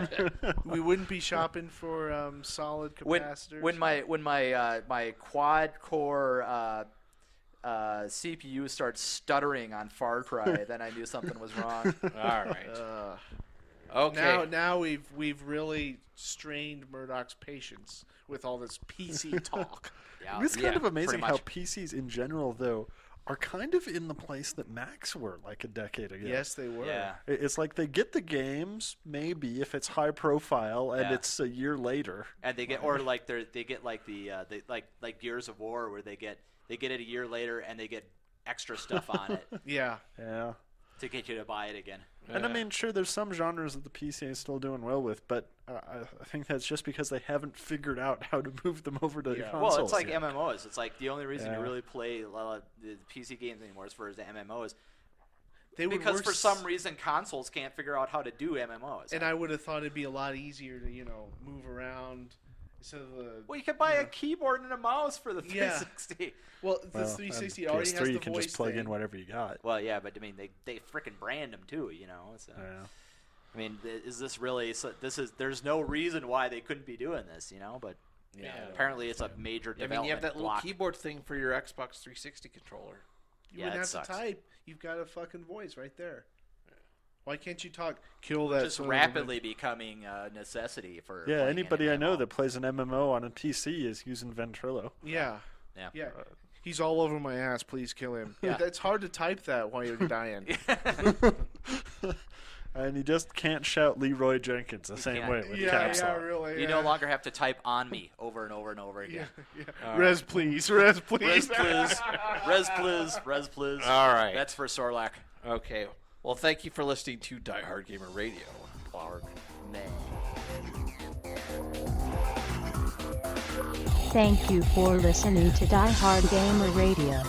We wouldn't be shopping for solid capacitors. when my quad core CPU starts stuttering on Far Cry, then I knew something was wrong. All right. Okay. Now we've really strained Murdock's patience with all this PC talk. Yeah, It's kind of pretty amazing how much. PCs in general, though, are kind of in the place that Macs were like a decade ago. Yes, they were. Yeah. It's like they get the games, maybe, if it's high profile, and Yeah. it's a year later. And they get they get like like Gears of War where they get it a year later and they get extra stuff on it Yeah. Yeah. to get you to buy it again. And I mean, sure, there's some genres that the PC is still doing well with, but I think that's just because they haven't figured out how to move them over to Yeah. consoles. Well, it's like yet. MMOs. It's like the only reason Yeah. you really play a lot of the PC games anymore is for the MMOs. They would because work for some reason consoles can't figure out how to do MMOs. And I would have thought it'd be a lot easier to, move around instead of the. Well, you could buy a keyboard and a mouse for the 360. Well, the 360 already has PS3 the you can voice just plug thing. in whatever you got. Well, yeah, but I mean, they frickin' brand them too, So. Yeah. I mean, is this really? So there's no reason why they couldn't be doing this, But Yeah. apparently it's a major I development mean, you have that little block. keyboard thing for your Xbox 360 controller. You wouldn't it have sucks. to type. You've got a fucking voice right there. Why can't you talk? Kill that. Just son of a rapidly becoming a necessity for. Yeah, playing anybody an I know MMO. that plays an MMO on a PC is using Ventrilo. Yeah. Yeah. Yeah. He's all over my ass. Please kill him. Yeah. It's hard to type that while you're dying. And you just can't shout Leroy Jenkins the same can't. way with Yeah, caps yeah, lock. really. You no longer have to type on me over and over and over again. Yeah. Res, please. Res, please. Res please, res please, res please. All right. That's for Sorlak. Okay. Well, thank you for listening to Die Hard Gamer Radio. Thank you for listening to Die Hard Gamer Radio.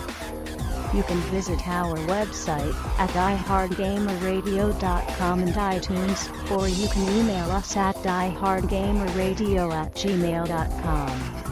You can visit our website at diehardgamerradio.com and iTunes, or you can email us at diehardgamerradio@gmail.com.